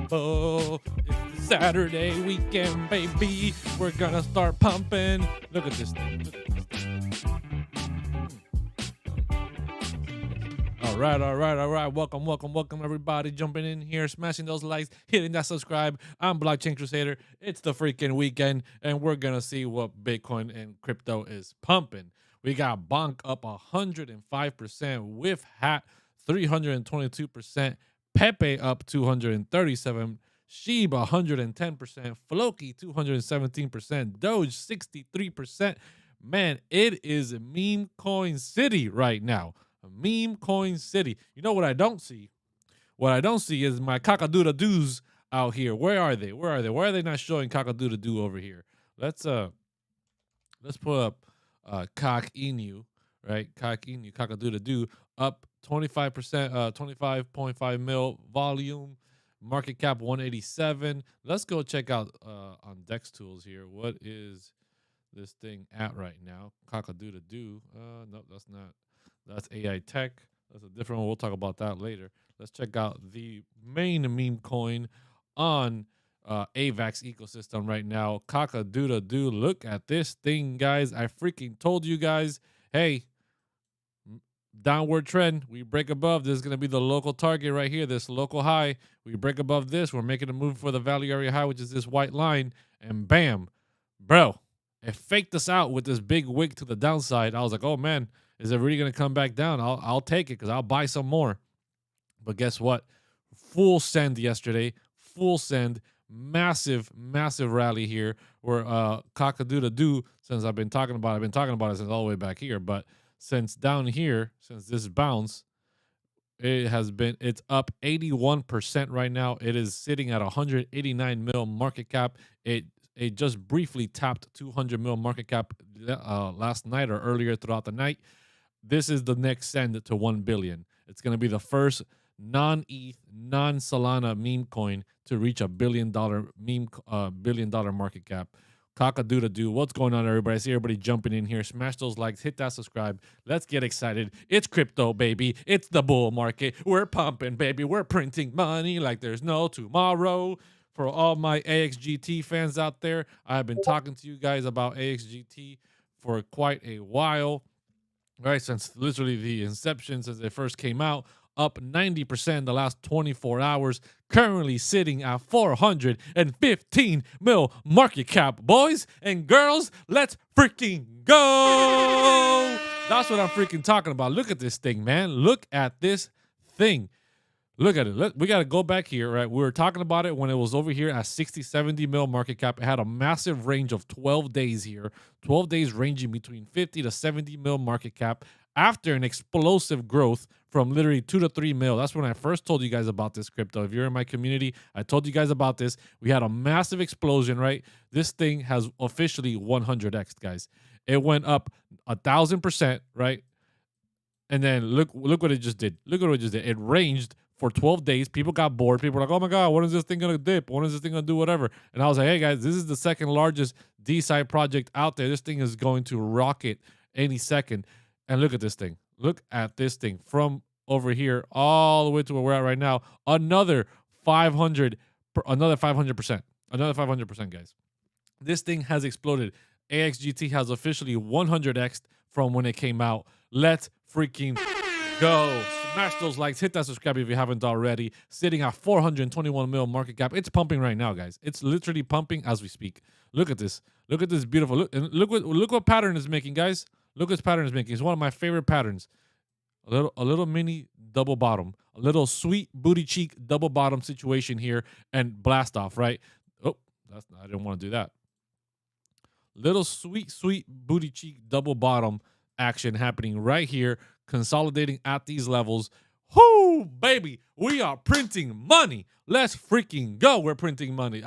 Lambo. It's Saturday weekend, baby. We're gonna start pumping. Look at this thing. Look at this thing. All right. Welcome, everybody. Jumping in here, smashing those likes, hitting that subscribe. I'm Blockchain Crusader. It's the freaking weekend, and we're gonna see what Bitcoin and crypto is pumping. We got Bonk up 105%, with Hat 322%, PEPE up 237%, Shiba 110%, Floki 217%, Doge 63%. Man, it is meme coin city right now. Meme coin city. You know what I don't see? What I don't see is my cock-a-doodle-doos out here. Where are they? Why are they not showing cock-a-doodle-doo over here? Let's put up COQ INU, right? COQ INU, cock-a-doodle-doo, up 25%, 25.5 mil volume, market cap 187. Let's go check out on Dex Tools here. What is this thing at right now? Cock-a-doodle-doo. No, that's not. That's AI Tech. That's a different one. We'll talk about that later. Let's check out the main meme coin on AVAX ecosystem right now. Cock-a-doodle-doo. Look at this thing, guys. I freaking told you guys, hey, downward trend. We break above. This is going to be the local target right here, this local high. We break above this. We're making a move for the value area high, which is this white line. And bam, bro, it faked us out with this big wick to the downside. I was like, oh, man. Is it really going to come back down? I'll take it because I'll buy some more. But guess what? Full send yesterday. Full send. Massive rally here where cock-a-doodle-doo, since I've been talking about it since all the way back here. But since down here, since this bounce, it's up 81% right now. It is sitting at 189 mil market cap. It just briefly tapped 200 mil market cap last night or earlier throughout the night. This is the next send to 1 billion. It's going to be the first non-ETH, non-Solana meme coin to reach $1 billion billion market cap. Cock-a-doodle-doo. What's going on, everybody? I see everybody jumping in here. Smash those likes. Hit that subscribe. Let's get excited. It's crypto, baby. It's the bull market. We're pumping, baby. We're printing money like there's no tomorrow. For all my AXGT fans out there, I've been talking to you guys about AXGT for quite a while, right? Since literally the inception, since they first came out, up 90% in the last 24 hours, currently sitting at 415 mil market cap. Boys and girls, let's freaking go! That's what I'm freaking talking about. Look at this thing, man. Look at this thing. Look at it. We got to go back here, right? We were talking about it when it was over here at 60, 70 mil market cap. It had a massive range of 12 days here. 12 days ranging between 50 to 70 mil market cap after an explosive growth from literally 2 to 3 mil. That's when I first told you guys about this crypto. If you're in my community, I told you guys about this. We had a massive explosion, right? This thing has officially 100x, guys. It went up 1,000%, right? And then look what it just did. Look what it just did. It ranged for 12 days. People got bored. People were like, oh my God, when is this thing going to dip? When is this thing going to do whatever? And I was like, hey guys, this is the second largest DeFi project out there. This thing is going to rocket any second. And look at this thing. Look at this thing from over here all the way to where we're at right now. Another 500%, guys. This thing has exploded. AXGT has officially 100x from when it came out. Let's freaking go. Smash those likes. Hit that subscribe if you haven't already. Sitting at 421 mil market cap. It's pumping right now, guys. It's literally pumping as we speak. Look at this. Look at this beautiful. Look what pattern is making, guys. Look what pattern is making. It's one of my favorite patterns. A little mini double bottom. A little sweet booty cheek double bottom situation here and blast off, right? Oh, I didn't want to do that. Little sweet booty cheek double bottom action happening right here, consolidating at these levels. Whoo, baby, we are printing money. Let's freaking go. We're printing money.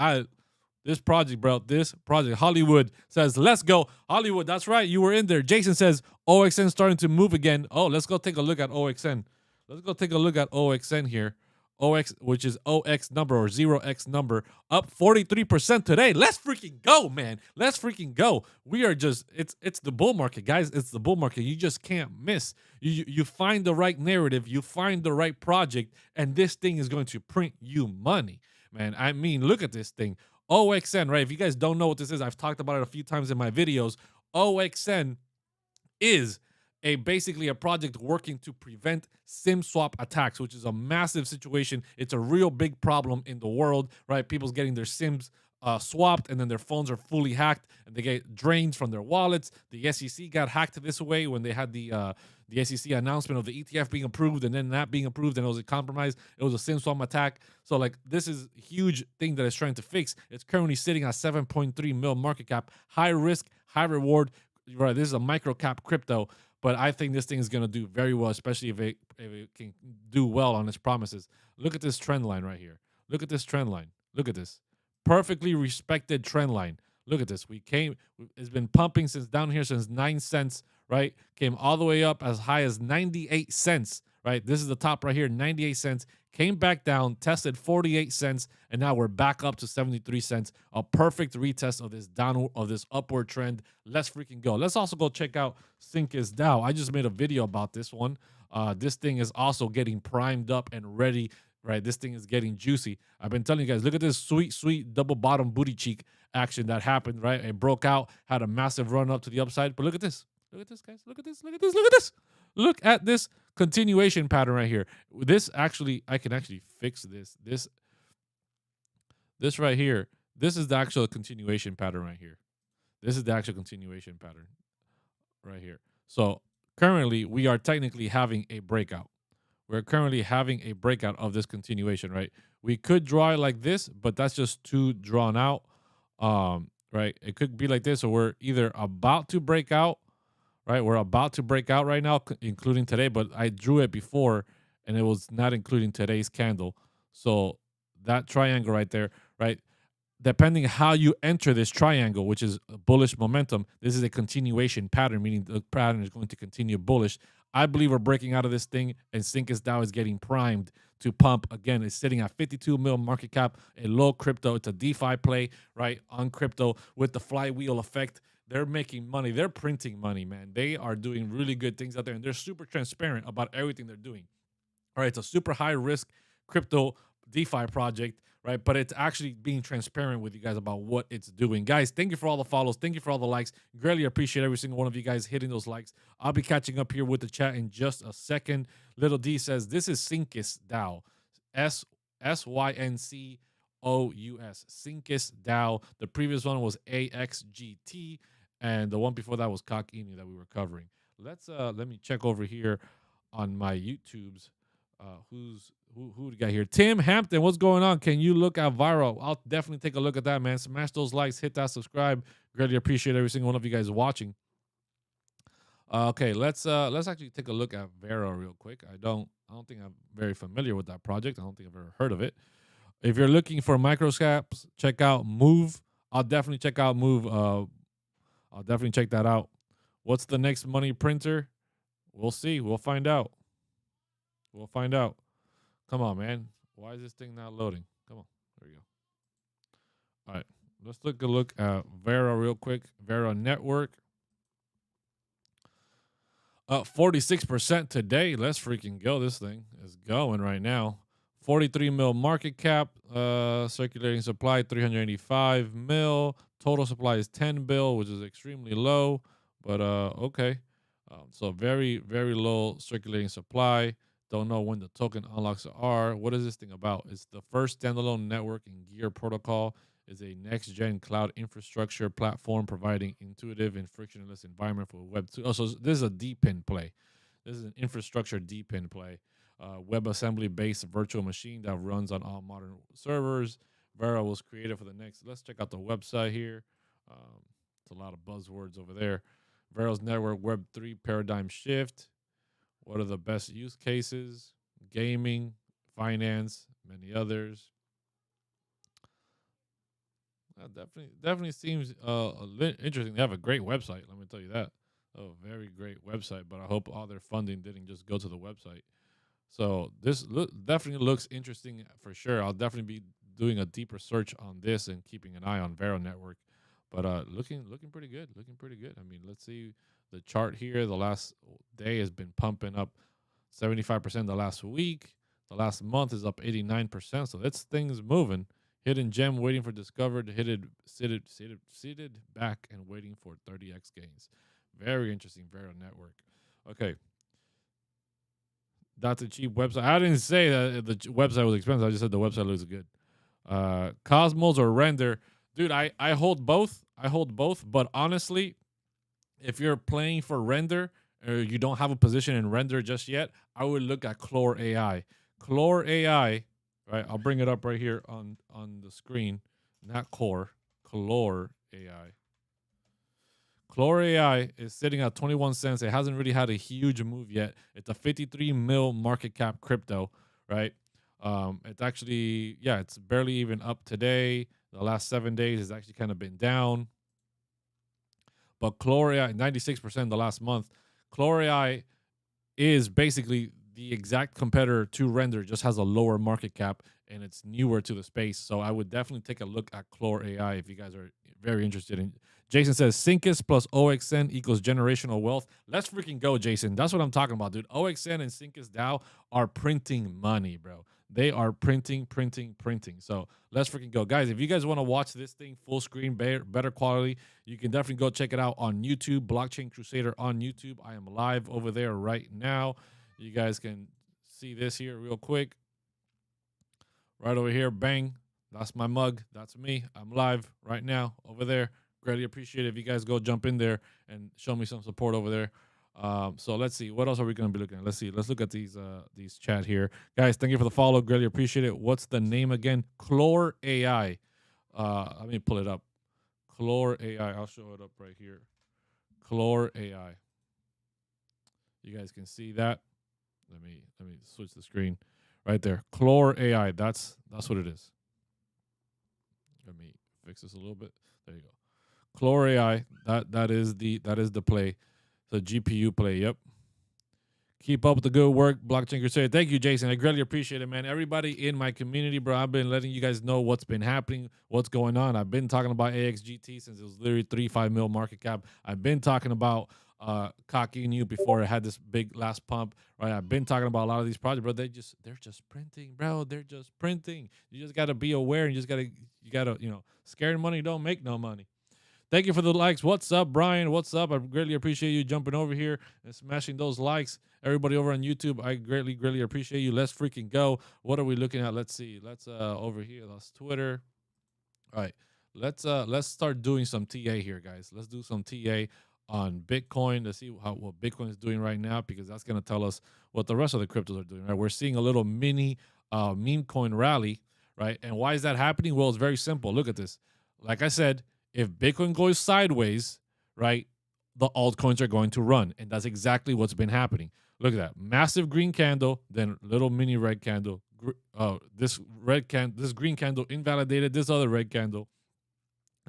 This project, Hollywood says, let's go. Hollywood, that's right. You were in there. Jason says, OXN starting to move again. Oh, let's go take a look at OXN. Let's go take a look at OXN here. OX, which is OX number or 0x number, up 43% today. Let's freaking go, man. Let's freaking go. We are just, it's the bull market, guys. It's the bull market. You just can't miss. You find the right narrative, you find the right project, and this thing is going to print you money. man. I mean, look at this thing. OXN, right? If you guys don't know what this is, I've talked about it a few times in my videos. OXN is basically a project working to prevent SIM swap attacks, which is a massive situation. It's a real big problem in the world, right? People's getting their SIMs swapped, and then their phones are fully hacked, and they get drained from their wallets. The SEC got hacked this way when they had the SEC announcement of the ETF being approved, and then that being approved, and it was a compromise. It was a SIM swap attack. So like, this is a huge thing that it's trying to fix. It's currently sitting at 7.3 mil market cap, high risk, high reward. Right, this is a micro cap crypto, but I think this thing is going to do very well, especially if it can do well on its promises. Look at this trend line right here. Look at this trend line. Look at this. Perfectly respected trend line. Look at this. It's been pumping since down here since 9 cents, right? Came all the way up as high as 98 cents, right? This is the top right here, 98 cents. Came back down, tested 48 cents, and now we're back up to 73 cents. A perfect retest of this upward trend. Let's freaking go. Let's also go check out Syncus DAO. I just made a video about this one. This thing is also getting primed up and ready, right? This thing is getting juicy. I've been telling you guys, look at this sweet, sweet double bottom booty cheek action that happened, right? It broke out, had a massive run up to the upside. But look at this. Look at this, guys. Look at this. Look at this. Look at this. Look at this continuation pattern right here. This actually, I can actually fix this. This right here. This is the actual continuation pattern right here. This is the actual continuation pattern right here. So currently, we are technically having a breakout. We're currently having a breakout of this continuation, right? We could draw it like this, but that's just too drawn out, right? It could be like this, or we're either about to break out, right? We're about to break out right now, including today, but I drew it before, and it was not including today's candle. So that triangle right there, right? Depending how you enter this triangle, which is a bullish momentum, this is a continuation pattern, meaning the pattern is going to continue bullish. I believe we're breaking out of this thing, and Syncus DAO is getting primed to pump. Again, it's sitting at 52 mil market cap, a low crypto. It's a DeFi play, right, on crypto with the flywheel effect. They're making money. They're printing money, man. They are doing really good things out there, and they're super transparent about everything they're doing. All right, it's a super high risk crypto DeFi project, right? But it's actually being transparent with you guys about what it's doing. Guys, thank you for all the follows. Thank you for all the likes. Greatly appreciate every single one of you guys hitting those likes. I'll be catching up here with the chat in just a second. Little D says, this is Syncus DAO. SYNCOUS. Syncus DAO. The previous one was AXGT, and the one before that was COQ that we were covering. Let me check over here on my YouTubes. Who do we got here? Tim Hampton, what's going on? Can you look at Viral? I'll definitely take a look at that, man. Smash those likes, hit that subscribe. Greatly appreciate every single one of you guys watching. Okay, let's actually take a look at Vero real quick. I don't think I'm very familiar with that project. I don't think I've ever heard of it. If you're looking for microcaps, check out Move. I'll definitely check out Move. I'll definitely check that out. What's the next money printer? We'll see. We'll find out. We'll find out. Come on, man. Why is this thing not loading? Come on. There we go. All right. Let's take a look at Vero real quick. Vero Network. 46% today. Let's freaking go. This thing is going right now. 43 mil market cap. Circulating supply 385 mil. Total supply is 10 bill, which is extremely low. But okay. So very, very low circulating supply. Don't know when the token unlocks are. What is this thing about? It's the first standalone network in Gear protocol. Is a next-gen cloud infrastructure platform providing intuitive and frictionless environment for Web 2. Oh, so this is a DPIN play. This is an infrastructure DPIN play. WebAssembly-based virtual machine that runs on all modern servers. Vero was created for the next. Let's check out the website here. It's a lot of buzzwords over there. Vero's network Web 3 paradigm shift. What are the best use cases? Gaming, finance, many others. That definitely seems interesting. They have a great website. Let me tell you that. Oh, very great website. But I hope all their funding didn't just go to the website. So this definitely looks interesting for sure. I'll definitely be doing a deeper search on this and keeping an eye on Vero Network. But looking pretty good. Looking pretty good. I mean, let's see the chart here. The last day has been pumping up 75% the last week. The last month is up 89%. So this thing's moving. Hidden gem waiting for discovered. Seated back and waiting for 30x gains. Very interesting. Vero network. Okay. That's a cheap website. I didn't say that the website was expensive. I just said the website looks good. Cosmos or Render. Dude, I hold both. I hold both. But honestly, if you're playing for Render or you don't have a position in Render just yet, I would look at Clore AI. Clore AI, right? I'll bring it up right here on the screen. Not Core. Clore AI. Clore AI is sitting at 21 cents. It hasn't really had a huge move yet. It's a 53 mil market cap crypto, right? It's actually, yeah, it's barely even up today. The last 7 days has actually kind of been down. But Clore AI, 96% the last month. Clore AI is basically the exact competitor to Render, just has a lower market cap and it's newer to the space. So I would definitely take a look at Clore AI if you guys are very interested in. Jason says Syncus plus OXN equals generational wealth. Let's freaking go, Jason. That's what I'm talking about, dude. OXN and Syncus DAO are printing money, bro. They are printing. So let's freaking go. Guys, if you guys want to watch this thing full screen, better quality, you can definitely go check it out on YouTube, Blockchain Crusader on YouTube. I am live over there right now. You guys can see this here real quick. Right over here, bang. That's my mug. That's me. I'm live right now over there. Greatly appreciate it if you guys go jump in there and show me some support over there. So let's see. What else are we going to be looking at? Let's see. Let's look at these chat here. Guys, thank you for the follow. Greatly appreciate it. What's the name again? Clore AI. Let me pull it up. Clore AI. I'll show it up right here. Clore AI. You guys can see that. Let me switch the screen. Right there. Clore AI. That's what it is. Let me fix this a little bit. There you go. Clore AI. That is the play. The GPU play. Yep. Keep up with the good work, Blockchain Crusader. Thank you, Jason. I greatly appreciate it, man. Everybody in my community, bro, I've been letting you guys know what's been happening, what's going on. I've been talking about AXGT since it was literally 3-5 mil market cap. I've been talking about COQ INU before it had this big last pump, right? I've been talking about a lot of these projects, bro. They're just printing, bro. They're just printing. You just gotta be aware, and you gotta scared money don't make no money. Thank you for the likes. What's up, Brian? What's up? I greatly appreciate you jumping over here and smashing those likes. Everybody over on YouTube, I greatly appreciate you. Let's freaking go. What are we looking at? Let's see. Let's over here. That's Twitter. All right. Let's start doing some TA here, guys. Let's do some TA on Bitcoin to see what Bitcoin is doing right now, because that's gonna tell us what the rest of the cryptos are doing. Right? We're seeing a little mini meme coin rally, right? And why is that happening? Well, it's very simple. Look at this. Like I said, if Bitcoin goes sideways, right, the altcoins are going to run. And that's exactly what's been happening. Look at that. Massive green candle, then little mini red candle. This green candle invalidated this other red candle.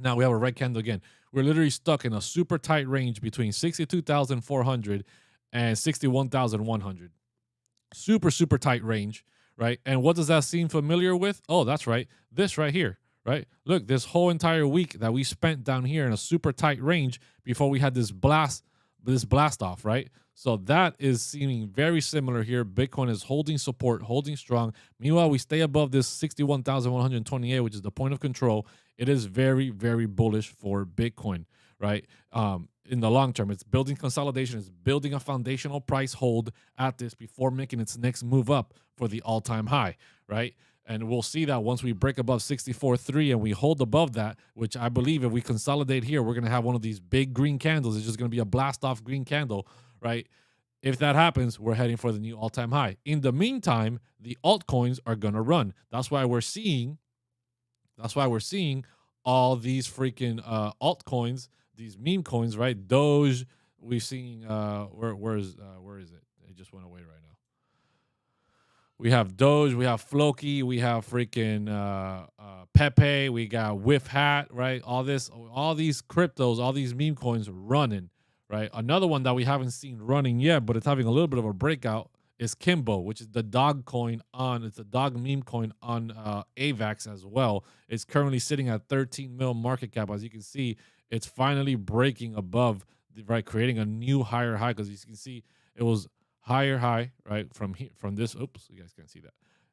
Now we have a red candle again. We're literally stuck in a super tight range between 62,400 and 61,100. Super tight range, right? And what does that seem familiar with? Oh, that's right. This right here. Right? Look, this whole entire week that we spent down here in a super tight range before we had this blast off, right? So that is seeming very similar here. Bitcoin is holding support, holding strong. Meanwhile, we stay above this 61,128, which is the point of control. It is very bullish for Bitcoin, right? In the long term, it's building consolidation, it's building a foundational price hold at this before making its next move up for the all-time high, right? And we'll see that once we break above 64.3 and we hold above that, which I believe if we consolidate here, we're going to have one of these big green candles. It's just going to be a blast off green candle, right? If that happens, we're heading for the new all-time high. In the meantime, the altcoins are going to run. That's why we're seeing all these freaking altcoins, these meme coins, right? Doge, we've seen where is it? It just went away right now. We have Doge, we have Floki, we have freaking PEPE, we got Whiff Hat, right? All these cryptos, all these meme coins running, right? Another one that we haven't seen running yet, but it's having a little bit of a breakout, is Kimbo, which is the dog coin it's a dog meme coin on AVAX as well. It's currently sitting at 13 mil market cap. As you can see, it's finally breaking above, right? Creating a new higher high, because you can see it was higher high, right, from this. Oops, you guys can't see that.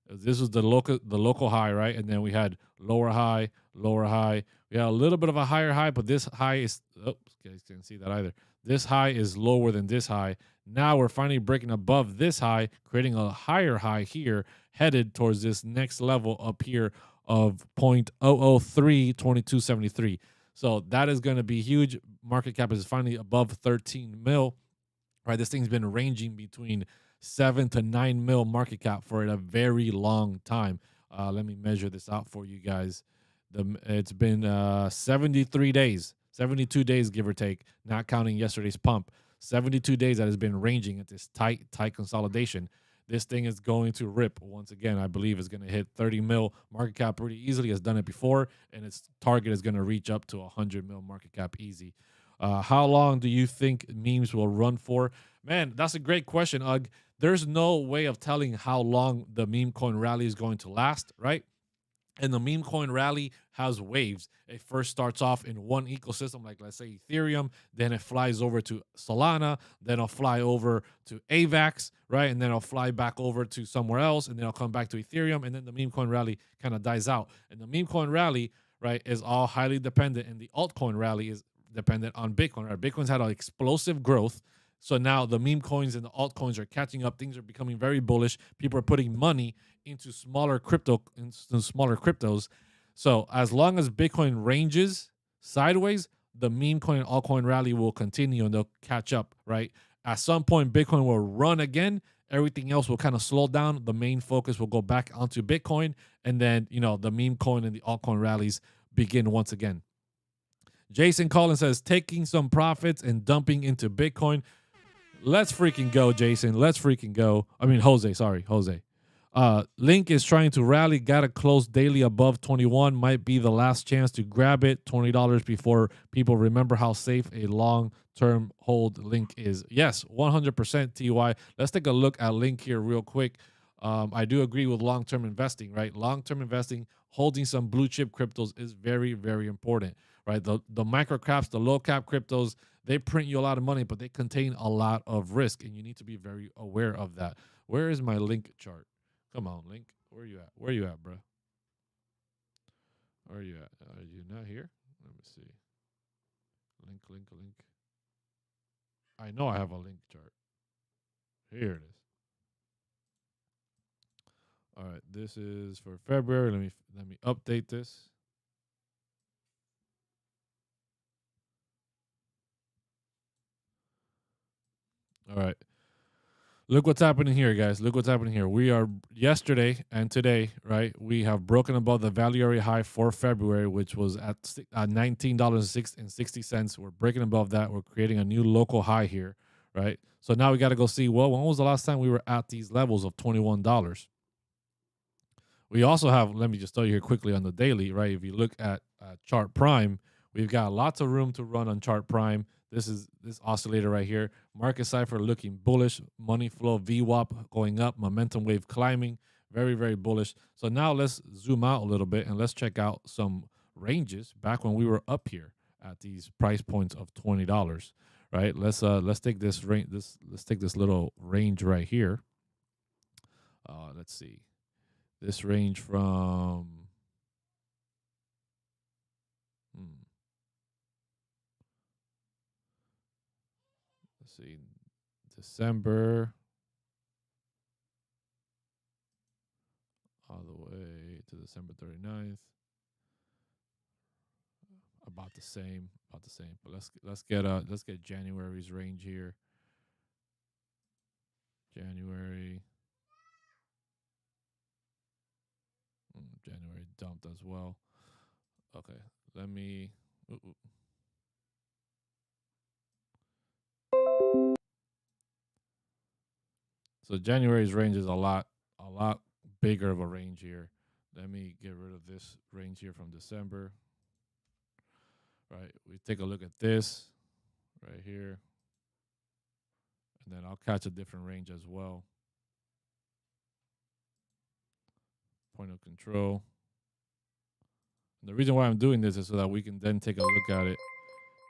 This was the local high, right? And then we had lower high, lower high. We had a little bit of a higher high, but this high is, oops, you guys can't see that either. This high is lower than this high. Now we're finally breaking above this high, creating a higher high here, headed towards this next level up here of 0.0032273. So that is going to be huge. Market cap is finally above 13 mil, right? This thing's been ranging between 7 to 9 mil market cap for a very long time. Let me measure this out for you guys. It's been 73 days, 72 days, give or take, not counting yesterday's pump. 72 days that has been ranging at this tight consolidation. This thing is going to rip once again. I believe it's going to hit 30 mil market cap pretty easily. It's done it before, and its target is going to reach up to 100 mil market cap easy. How long do you think memes will run for? Man, that's a great question, Ugg. There's no way of telling how long the meme coin rally is going to last, right? And the meme coin rally has waves. It first starts off in one ecosystem, like let's say Ethereum, then it flies over to Solana, then it'll fly over to AVAX, right? And then it'll fly back over to somewhere else, and then it'll come back to Ethereum, and then the meme coin rally kind of dies out. And the meme coin rally, right, is all highly dependent, and the altcoin rally is dependent on Bitcoin, right? Bitcoin's had an explosive growth. So now the meme coins and the altcoins are catching up. Things are becoming very bullish. People are putting money into smaller cryptos. So as long as Bitcoin ranges sideways, the meme coin and altcoin rally will continue and they'll catch up, right? At some point, Bitcoin will run again. Everything else will kind of slow down. The main focus will go back onto Bitcoin. And then, the meme coin and the altcoin rallies begin once again. Jason Collins says, taking some profits and dumping into Bitcoin. Let's freaking go, Jason. Let's freaking go. I mean, Jose. Sorry, Jose. Link is trying to rally. Got to close daily above 21. Might be the last chance to grab it. $20 before people remember how safe a long-term hold Link is. Yes, 100% TY. Let's take a look at Link here real quick. I do agree with long-term investing, right? Long-term investing, holding some blue-chip cryptos is very, very important, right? The micro caps, the low-cap cryptos, they print you a lot of money, but they contain a lot of risk, and you need to be very aware of that. Where is my Link chart? Come on, Link. Where you at? Where you at, bro? Where are you at? Are you not here? Let me see. Link. I know I have a Link chart. Here it is. All right, this is for February. Let me update this. All right. Look what's happening here, guys. Look what's happening here. We are yesterday and today, right? We have broken above the value area high for February, which was at $19.60. We're breaking above that. We're creating a new local high here, right? So now we got to go see, well, when was the last time we were at these levels of $21? We also have, let me just tell you here quickly on the daily, right? If you look at Chart Prime, we've got lots of room to run on Chart Prime. This is this oscillator right here. Market cipher looking bullish. Money flow VWAP going up. Momentum wave climbing. Very, very bullish. So now let's zoom out a little bit and let's check out some ranges back when we were up here at these price points of $20. Right? Let's take this range. Let's take this little range right here. Let's see. This range from see, December all the way to December 39th. About the same. But let's get January's range here. January dumped as well. Okay, let me. So January's range is a lot bigger of a range here. Let me get rid of this range here from December. Right, we take a look at this right here, and then I'll catch a different range as well. Point of control. And the reason why I'm doing this is so that we can then take a look at it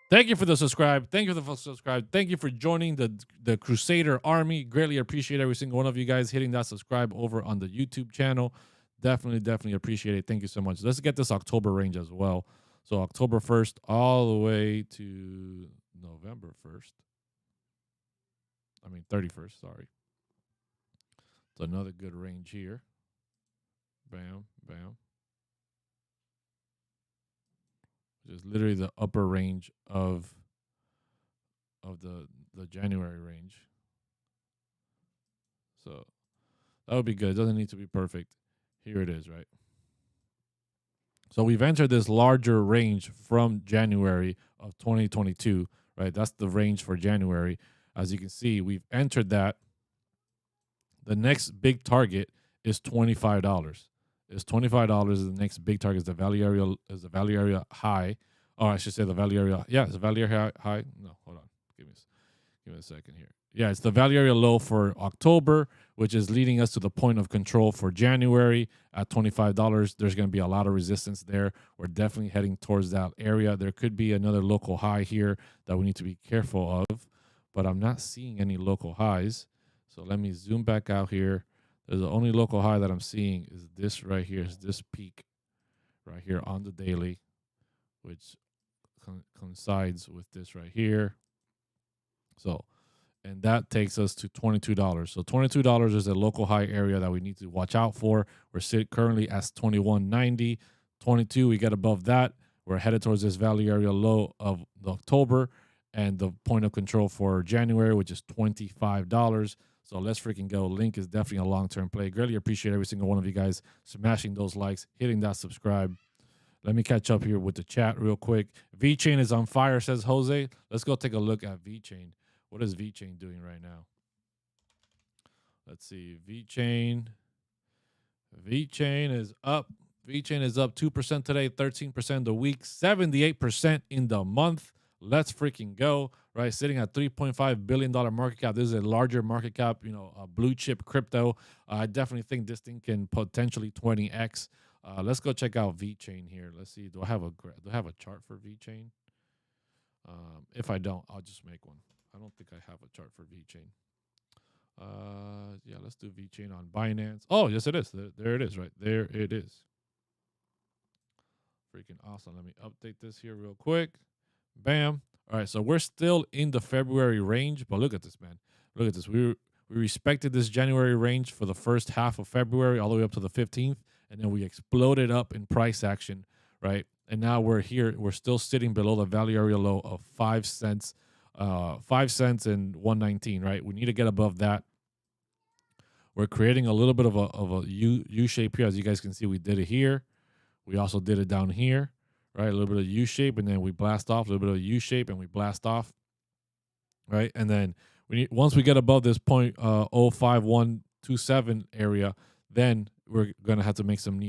Thank you for the subscribe. Thank you for the subscribe. Thank you for joining the Crusader Army. Greatly appreciate every single one of you guys hitting that subscribe over on the YouTube channel. Definitely appreciate it. Thank you so much. Let's get this October range as well. So October 1st all the way to November 1st. I mean 31st, sorry. It's another good range here. Bam, bam. Just literally the upper range of the January range. So that would be good. It doesn't need to be perfect. Here it is, right? So we've entered this larger range from January of 2022, right? That's the range for January. As you can see, we've entered that. The next big target is $25. Is $25 is the next big target? Is the value area high? Oh, I should say the value area. Yeah, it's the value area high. No, hold on. Give me a second here. Yeah, it's the value area low for October, which is leading us to the point of control for January at $25. There's going to be a lot of resistance there. We're definitely heading towards that area. There could be another local high here that we need to be careful of, but I'm not seeing any local highs. So let me zoom back out here. The only local high that I'm seeing is this right here, is this peak right here on the daily, which coincides with this right here. So, and that takes us to $22. So $22 is a local high area that we need to watch out for. We're currently at $21.90. 22, we get above that. We're headed towards this value area low of October and the point of control for January, which is $25. So let's freaking go. Link is definitely a long-term play. Greatly appreciate every single one of you guys smashing those likes, hitting that subscribe. Let me catch up here with the chat real quick. Vchain is on fire, says Jose. Let's go take a look at Vchain. What is Vchain doing right now? Let's see. Vchain is up. Vchain is up 2% today, 13% the week, 78% in the month. Let's freaking go, right? Sitting at $3.5 billion market cap. This is a larger market cap, a blue chip crypto. I definitely think this thing can potentially 20x. Let's go check out Vchain here. Let's see. Do I have a chart for Vchain? If I don't, I'll just make one. I don't think I have a chart for Vchain. Yeah, let's do Vchain on Binance. Oh, yes, it is. There it is, right? There it is. Freaking awesome. Let me update this here real quick. Bam. All right, so we're still in the February range, but look at this, man. Look at this. We respected this January range for the first half of February all the way up to the 15th, and then we exploded up in price action, right? And now we're here. We're still sitting below the value area low of 5 cents, 5 cents and 119, right? We need to get above that. We're creating a little bit of a U shape here. As you guys can see, we did it here. We also did it down here. Right, a little bit of U shape, and then we blast off. A little bit of U shape, and we blast off. Right, and then once we get above this point 05127 area, then we're gonna have to make some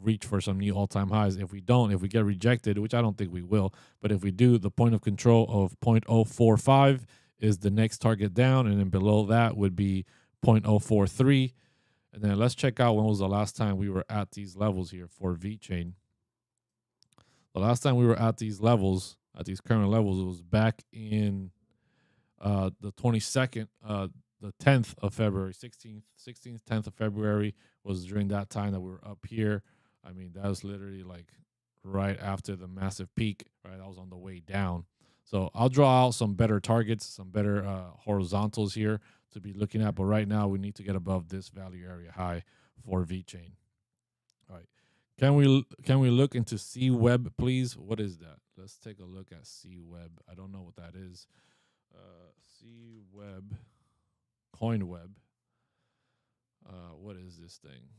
reach for some new all-time highs. If we get rejected, which I don't think we will, but if we do, the point of control of 0.045 is the next target down, and then below that would be 0.043. And then let's check out when was the last time we were at these levels here for Vchain. The last time we were at these levels, at these current levels, it was back in the 22nd, the 10th of February, 16th, 10th of February was during that time that we were up here. I mean, that was literally like right after the massive peak, right? I was on the way down. So I'll draw out some better targets, some better horizontals here to be looking at. But right now, we need to get above this value area high for Vchain. All right. Can we look into CWeb, please? What is that? Let's take a look at CWeb. I don't know what that is. CWeb, CoinWeb. What is this thing?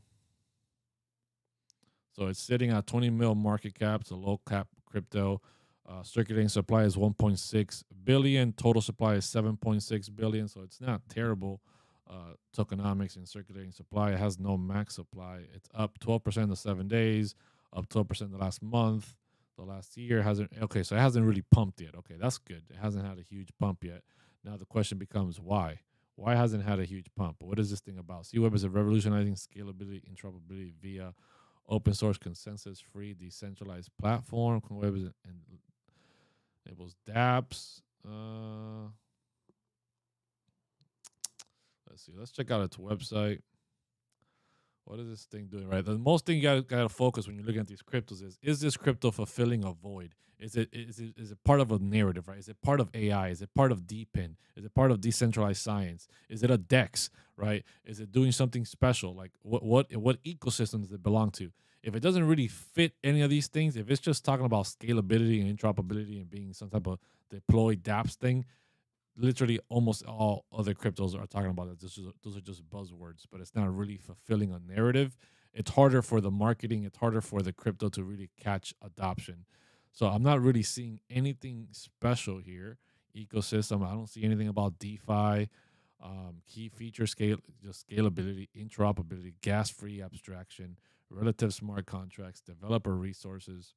So it's sitting at 20 mil market cap. It's a low cap crypto. Circulating supply is 1.6 billion. Total supply is 7.6 billion. So it's not terrible. Tokenomics and circulating supply. It has no max supply. It's up 12% the 7 days, up 12% the last month. The last year hasn't. Okay, so it hasn't really pumped yet. Okay, that's good. It hasn't had a huge pump yet. Now the question becomes why? Why hasn't it had a huge pump? What is this thing about? CWeb is a revolutionizing scalability, interoperability via open source, consensus free, decentralized platform. CoinWeb is Enables dApps. Let's see. Let's check out its website. What is this thing doing, right? The most thing you gotta focus when you're looking at these cryptos is this crypto fulfilling a void? Is it part of a narrative, right? Is it part of AI? Is it part of DePIN? Is it part of decentralized science? Is it a DEX, right? Is it doing something special? Like what ecosystem does it belong to? If it doesn't really fit any of these things, if it's just talking about scalability and interoperability and being some type of deployed dApps thing, literally almost all other cryptos are talking about it. Those are just buzzwords, but it's not really fulfilling a narrative. It's harder for the marketing. It's harder for the crypto to really catch adoption. So I'm not really seeing anything special here. Ecosystem. I don't see anything about DeFi. Key feature scale, just scalability, interoperability, gas-free abstraction, relative smart contracts, developer resources.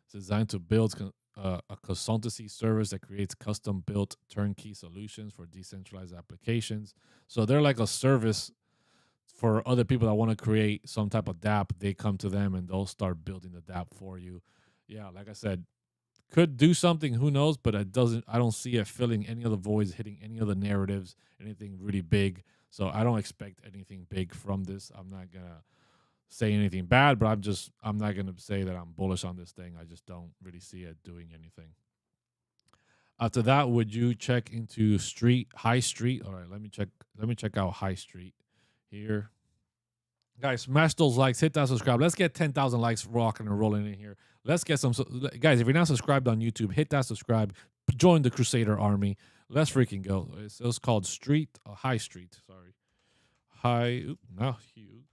It's designed to build a consultancy service that creates custom-built turnkey solutions for decentralized applications. So they're like a service for other people that want to create some type of dApp. They come to them and they'll start building the dApp for you. Yeah, like I said, could do something. Who knows? But it doesn't. I don't see it filling any of the voids, hitting any of the narratives, anything really big. So I don't expect anything big from this. I'm not gonna say anything bad, but I'm not gonna say that I'm bullish on this thing. I just don't really see it doing anything. After that, would you check into High Street? All right, let me check out High Street here. Guys, smash those likes, hit that subscribe. Let's get 10,000 likes rocking and rolling in here. Let's get some guys. If you're not subscribed on YouTube, hit that subscribe. Join the Crusader Army. Let's freaking go. It's called High Street. Sorry, now Hugh.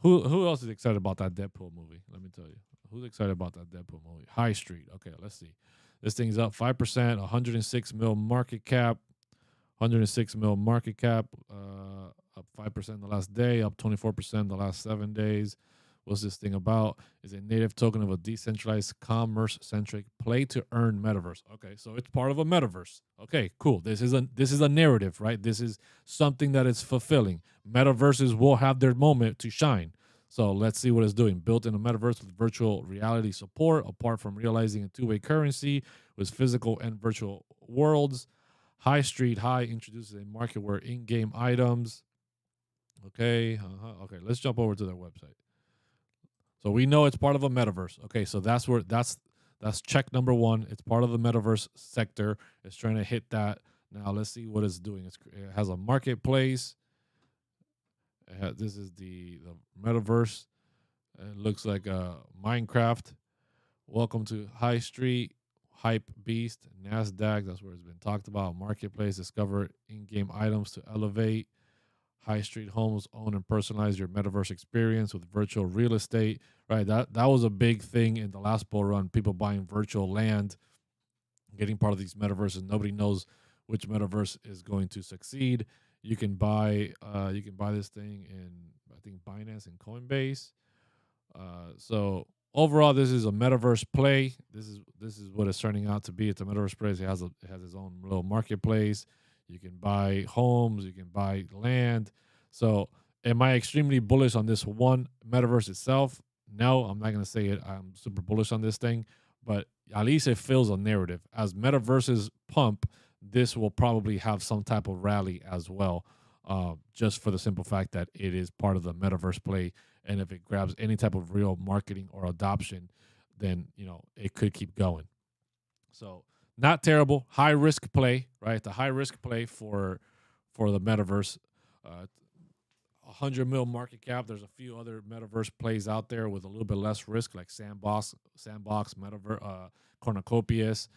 Who else is excited about that Deadpool movie? Let me tell you. Who's excited about that Deadpool movie? High Street. Okay, let's see. This thing's up 5%, 106 mil market cap. 106 mil market cap, up 5% the last day, up 24% the last 7 days. What's this thing about? Is a native token of a decentralized commerce-centric play-to-earn metaverse. Okay, so it's part of a metaverse. Okay, cool. This is a narrative, right? This is something that is fulfilling. Metaverses will have their moment to shine. So let's see what it's doing. Built in a metaverse with virtual reality support, apart from realizing a two-way currency with physical and virtual worlds. High Street High introduces a market where in-game items. Okay, let's jump over to their website. So we know it's part of a metaverse. Okay, so that's check number one. It's part of the metaverse sector. It's trying to hit that. Now let's see what it's doing. It has a marketplace. This is the metaverse. It looks like Minecraft. Welcome to High Street. Hype Beast, NASDAQ, that's where it's been talked about. Marketplace, discover in-game items to elevate. High Street Homes, own and personalize your metaverse experience with virtual real estate. Right, that was a big thing in the last bull run. People buying virtual land, getting part of these metaverses. Nobody knows which metaverse is going to succeed. You can buy this thing in, I think, Binance and Coinbase. So overall, this is a metaverse play. This is what it's turning out to be. It's a metaverse play. It has its own little marketplace. You can buy homes. You can buy land. So am I extremely bullish on this one metaverse itself? No, I'm not going to say it. I'm super bullish on this thing, but at least it fills a narrative. As metaverses pump, this will probably have some type of rally as well, just for the simple fact that it is part of the metaverse play. And if it grabs any type of real marketing or adoption, then, it could keep going. So not terrible. High risk play, right? The high risk play for the metaverse. 100 mil market cap. There's a few other metaverse plays out there with a little bit less risk, like Sandbox, Metaverse, Cornucopias,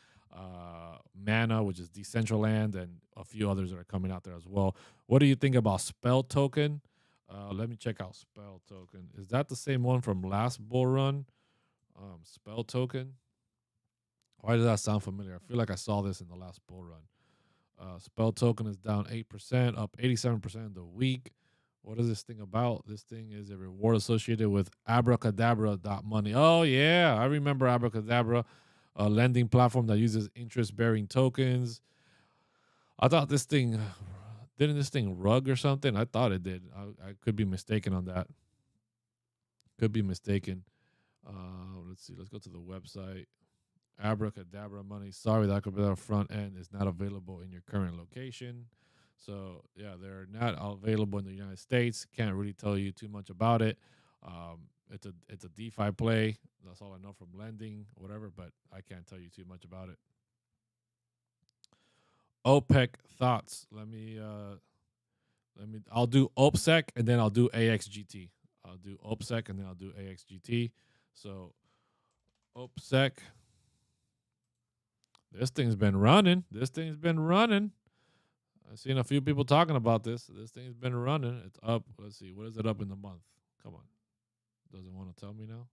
Mana, which is Decentraland, and a few others that are coming out there as well. What do you think about Spell Token? Let me check out Spell Token. Is that the same one from last bull run? Spell Token. Why does that sound familiar? I feel like I saw this in the last bull run. Spell Token is down 8%, up 87% in the week. What is this thing about? This thing is a reward associated with abracadabra.money. Oh, yeah. I remember Abracadabra, a lending platform that uses interest-bearing tokens. I thought didn't this thing rug or something? I thought it did. I could be mistaken on that. Could be mistaken. Let's see. Let's go to the website. Abracadabra money. Sorry, that Abracadabra front end is not available in your current location. So yeah, they're not available in the United States. Can't really tell you too much about it. It's a DeFi play. That's all I know from lending, whatever. But I can't tell you too much about it. OPEC thoughts. I'll do OPSEC and then I'll do AXGT. I'll do OPSEC and then I'll do AXGT. So OPSEC. This thing's been running. I've seen a few people talking about this. This thing's been running. It's up. Let's see. What is it up in the month? Come on. Doesn't want to tell me now.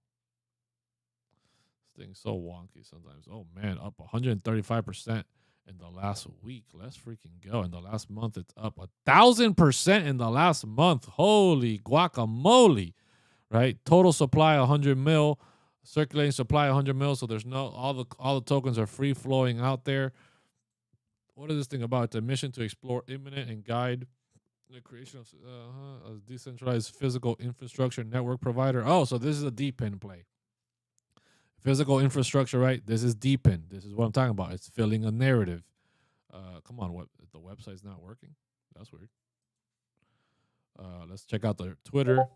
This thing's so wonky sometimes. Oh, man. Up 135% in the last week. Let's freaking go. In the last month, it's up 1,000% in the last month. Holy guacamole. Right? Total supply 100 mil. Circulating supply 100 mil. So there's no, all the tokens are free flowing out there. What is this thing about? It's a mission to explore imminent and guide the creation of a decentralized physical infrastructure network provider. Oh, so this is a DePIN play. Physical infrastructure, right? This is DePIN. This is what I'm talking about. It's filling a narrative. Come on, what the website's not working? That's weird. Let's check out their Twitter.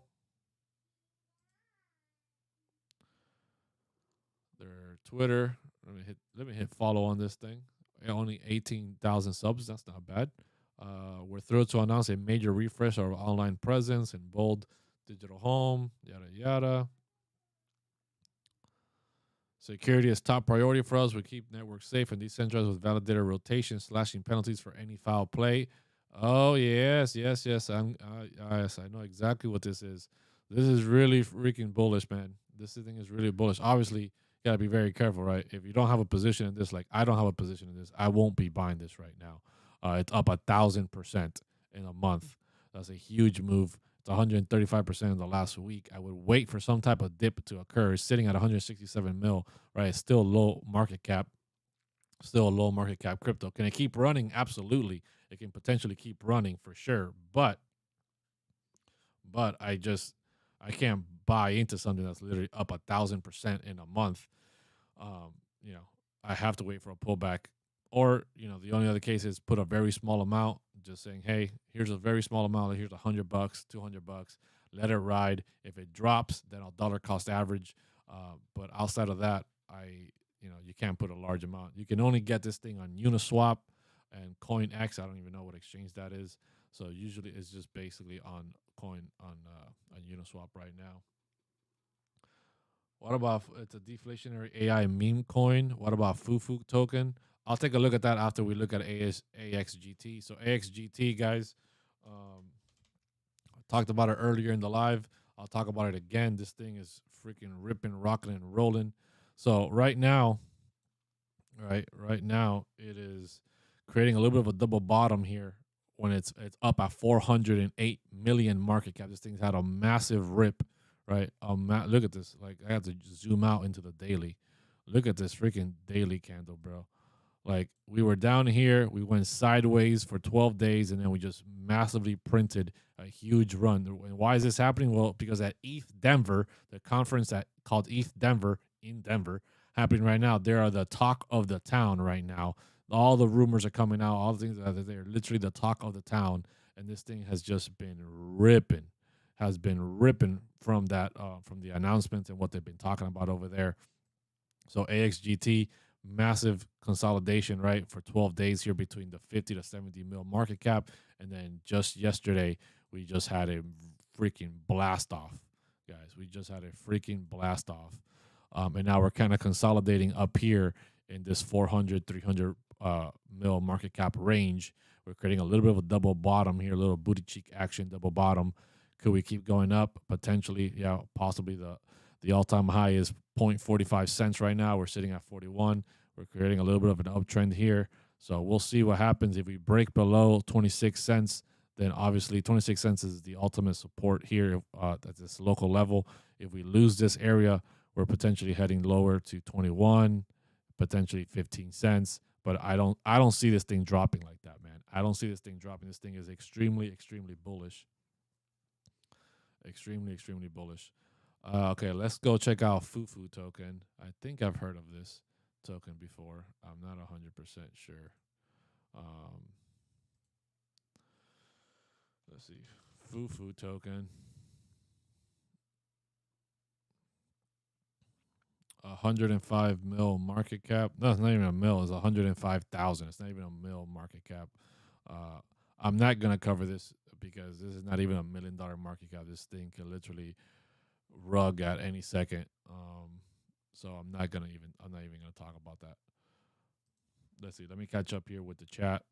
Their Twitter. Let me hit follow on this thing. Only 18,000 subs. That's not bad. We're thrilled to announce a major refresh of our online presence in bold digital home, yada, yada. Security is top priority for us. We keep networks safe and decentralized with validator rotation, slashing penalties for any foul play. Oh, yes. Yes, I know exactly what this is. This is really freaking bullish, man. This thing is really bullish. Obviously, you got to be very careful, right? If you don't have a position in this, like I don't have a position in this, I won't be buying this right now. It's up 1,000% in a month. That's a huge move. It's 135% in the last week. I would wait for some type of dip to occur. It's sitting at 167 mil, right? It's still low market cap. Still a low market cap crypto. Can it keep running? Absolutely. It can potentially keep running for sure. But I can't buy into something that's literally up 1,000% in a month. I have to wait for a pullback. Or, the only other case is put a very small amount, just saying, hey, here's a very small amount. Here's $100, $200. Let it ride. If it drops, then I'll dollar cost average. But outside of that, you can't put a large amount. You can only get this thing on Uniswap and CoinX. I don't even know what exchange that is. So usually it's just basically on Uniswap right now. What about, it's a deflationary AI meme coin? What about Fufu token? I'll take a look at that after we look at AXGT. So AXGT, guys, I talked about it earlier in the live. I'll talk about it again. This thing is freaking ripping, rocking, and rolling. So right now, it is creating a little bit of a double bottom here when it's up at 408 million market cap. This thing's had a massive rip, right? Look at this. Like, I have to zoom out into the daily. Look at this freaking daily candle, bro. Like, we were down here, we went sideways for 12 days, and then we just massively printed a huge run. And why is this happening? Well, because at ETH Denver, the conference called ETH Denver in Denver, happening right now, they are the talk of the town right now. All the rumors are coming out, all the things that they're literally the talk of the town, and this thing has just been ripping, from that, from the announcements and what they've been talking about over there. So AXGT, massive consolidation, right, for 12 days here between the 50 to 70 mil market cap. And then just yesterday, we just had a freaking blast off, guys. We just had a freaking blast off. And now we're kind of consolidating up here in this 400, 300 mil market cap range. We're creating a little bit of a double bottom here, a little booty cheek action, double bottom. Could we keep going up? Potentially, yeah, possibly. The all-time high is 0.45 cents right now. We're sitting at 41. We're creating a little bit of an uptrend here. So we'll see what happens. If we break below 26 cents, then obviously 26 cents is the ultimate support here at this local level. If we lose this area, we're potentially heading lower to 21, potentially 15 cents. But I don't see this thing dropping like that, man. I don't see this thing dropping. This thing is extremely, extremely bullish. Extremely, extremely bullish. Okay, let's go check out Fufu token. I think I've heard of this. token before. I'm not 100% sure. Let's see. Fufu token. 105 mil market cap. No, it's not even a mil. It's 105,000. It's not even a mil market cap. I'm not gonna cover this because this is not even $1 million market cap. This thing can literally rug at any second. So I'm not even gonna talk about that. Let's see. Let me catch up here with the chat.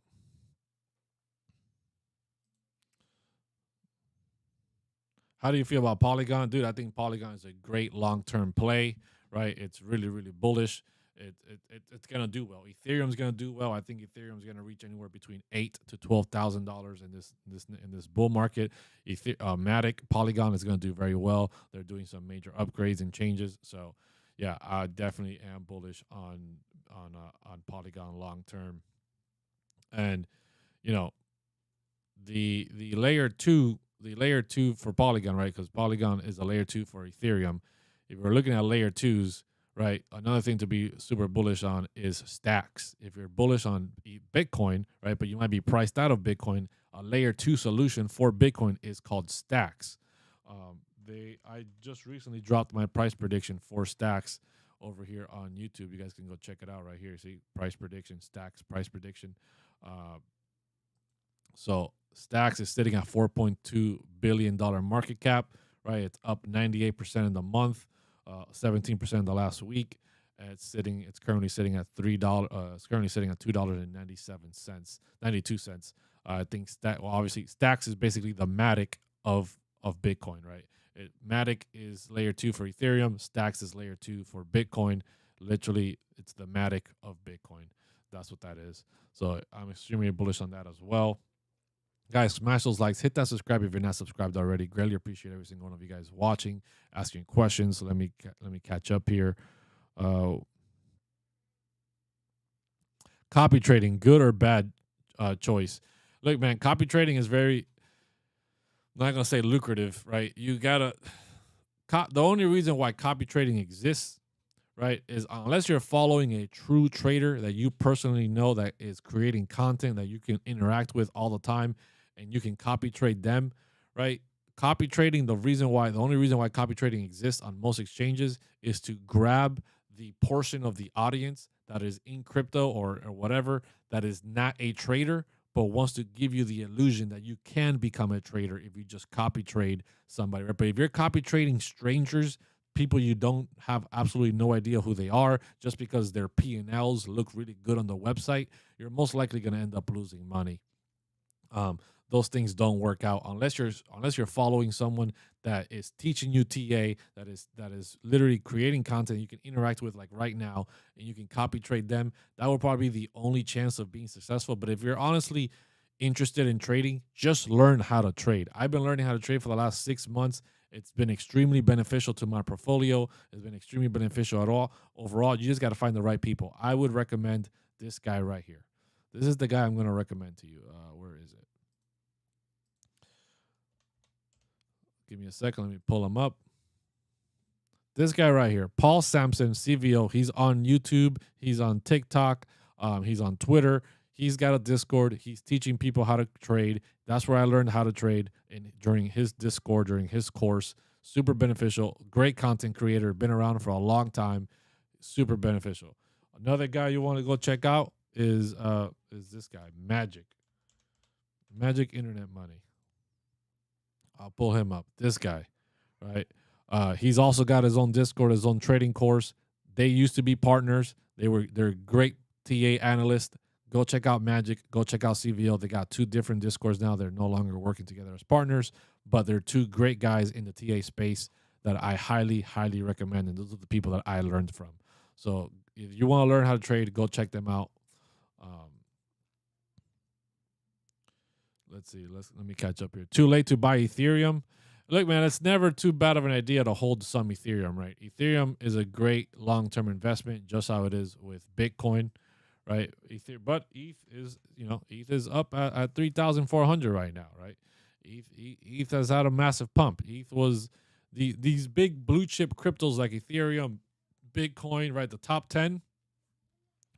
How do you feel about Polygon? Dude, I think Polygon is a great long-term play, right? It's really, really bullish. It's gonna do well. Ethereum's gonna do well. I think Ethereum's gonna reach anywhere between $8,000 to $12,000 in this bull market. Matic Polygon is gonna do very well. They're doing some major upgrades and changes. So, yeah, I definitely am bullish on Polygon long term. And you know, the layer two for Polygon, right? Because Polygon is a layer 2 for Ethereum. If we're looking at layer 2s, right, another thing to be super bullish on is stacks. If you're bullish on Bitcoin, right, but you might be priced out of Bitcoin, a layer 2 solution for Bitcoin is called stacks. I just recently dropped my price prediction for stacks over here on YouTube. You guys can go check it out right here. See, price prediction, stacks, price prediction. So Stacks is sitting at $4.2 billion market cap, right? It's up 98% in the month, 17% in the last week. And it's currently sitting at $3. It's currently sitting at $2.97, 92 cents. I think obviously Stacks is basically the Matic of Bitcoin, right? Matic is layer 2 for Ethereum. Stacks is layer 2 for Bitcoin. Literally, it's the Matic of Bitcoin. That's what that is. So I'm extremely bullish on that as well. Guys, smash those likes. Hit that subscribe if you're not subscribed already. Greatly appreciate every single one of you guys watching, asking questions. So let me catch up here. Copy trading, good or bad choice? Look, man, copy trading is very, I'm not gonna say lucrative, right? You gotta. The only reason why copy trading exists, right, is unless you're following a true trader that you personally know that is creating content that you can interact with all the time, and you can copy trade them, right? Copy trading, the only reason why copy trading exists on most exchanges is to grab the portion of the audience that is in crypto or whatever that is not a trader, but wants to give you the illusion that you can become a trader if you just copy trade somebody, right? But if you're copy trading strangers, people you don't have absolutely no idea who they are, just because their P&Ls look really good on the website, you're most likely going to end up losing money. Those things don't work out unless you're following someone that is teaching you TA, that is literally creating content you can interact with, like right now, and you can copy trade them. That would probably be the only chance of being successful. But if you're honestly interested in trading, just learn how to trade. I've been learning how to trade for the last 6 months. It's been extremely beneficial to my portfolio. It's been extremely beneficial overall. You just got to find the right people. I would recommend this guy right here. This is the guy I'm going to recommend to you. Where is it? Give me a second. Let me pull him up. This guy right here, Paul Sampson, CVO. He's on YouTube. He's on TikTok. He's on Twitter. He's got a Discord. He's teaching people how to trade. That's where I learned how to trade during his Discord, during his course. Super beneficial. Great content creator. Been around for a long time. Super beneficial. Another guy you want to go check out is this guy, Magic Internet Money. I'll pull him up. This guy, right? He's also got his own Discord, his own trading course. They used to be partners. They're great TA analysts. Go check out Magic. Go check out CVO. They got 2 different Discords now. They're no longer working together as partners, but they're 2 great guys in the TA space that I highly, highly recommend. And those are the people that I learned from. So if you want to learn how to trade, go check them out. Let's see. Let me catch up here. Too late to buy Ethereum. Look, man, it's never too bad of an idea to hold some Ethereum, right? Ethereum is a great long-term investment, just how it is with Bitcoin, right? But ETH is up at 3,400 right now, right? ETH has had a massive pump. ETH was these big blue chip cryptos like Ethereum, Bitcoin, right? The top 10.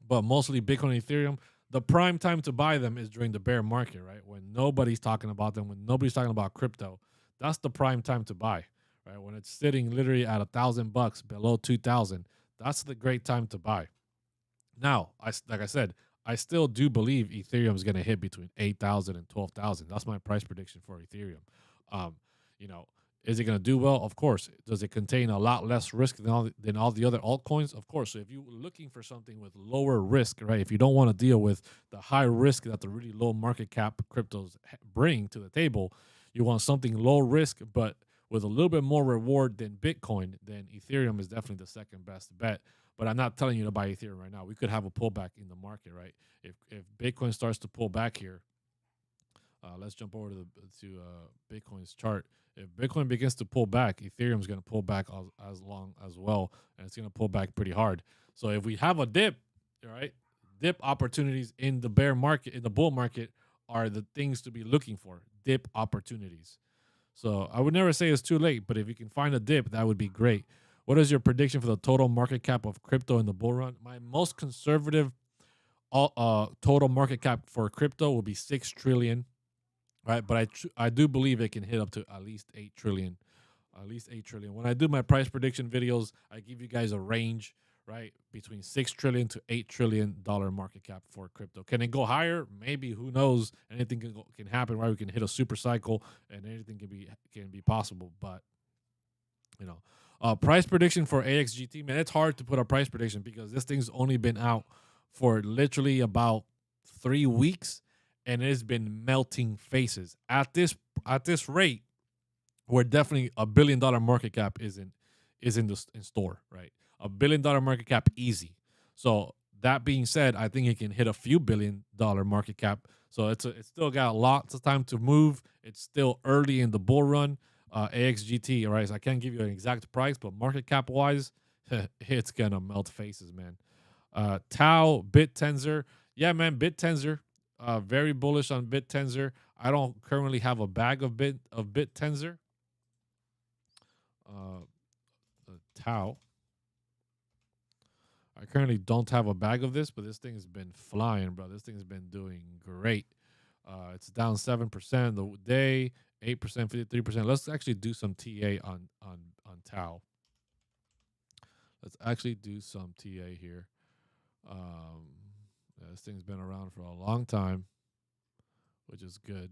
but mostly Bitcoin and Ethereum. The prime time to buy them is during the bear market, right? When nobody's talking about them, when nobody's talking about crypto, that's the prime time to buy, right? When it's sitting literally at $1,000 below 2,000, that's the great time to buy. Now, like I said, I still do believe Ethereum is going to hit between 8,000 and 12,000. That's my price prediction for Ethereum. Um, you know, is it going to do well? Of course. Does it contain a lot less risk than all the other altcoins? Of course. So if you're looking for something with lower risk, right? If you don't want to deal with the high risk that the really low market cap cryptos bring to the table, you want something low risk but with a little bit more reward than Bitcoin, then Ethereum is definitely the second best bet. But I'm not telling you to buy Ethereum right now. We could have a pullback in the market, right? If Bitcoin starts to pull back here, let's jump over to Bitcoin's chart. If Bitcoin begins to pull back, Ethereum is going to pull back as long as well, and it's going to pull back pretty hard. So if we have a dip, right, dip opportunities in the bear market, in the bull market, are the things to be looking for. Dip opportunities. So I would never say it's too late, but if you can find a dip, that would be great. What is your prediction for the total market cap of crypto in the bull run? My most conservative total market cap for crypto will be 6 trillion, right? But I do believe it can hit up to at least 8 trillion. At least 8 trillion. When I do my price prediction videos, I give you guys a range, right? Between 6 trillion to $8 trillion market cap for crypto. Can it go higher? Maybe. Who knows? Anything can happen, right? We can hit a super cycle and anything can be possible. But, you know, price prediction for AXGT, man, it's hard to put a price prediction because this thing's only been out for literally about 3 weeks, and it's been melting faces. At this rate, we're definitely $1 billion market cap is in store, right? $1 billion market cap easy. So that being said, I think it can hit a few $1 billion market cap. So it's still got lots of time to move. It's still early in the bull run. AXGT, right? So I can't give you an exact price, but market cap wise, it's gonna melt faces, man. Tau, BitTensor, yeah, man, BitTensor. Very bullish on BitTensor. I don't currently have a bag of BitTensor. Tau. I currently don't have a bag of this, but this thing has been flying, bro. This thing's been doing great. It's down 7% the day, 8%, 53%. Let's actually do some TA on Tau. Let's actually do some TA here. This thing's been around for a long time, which is good.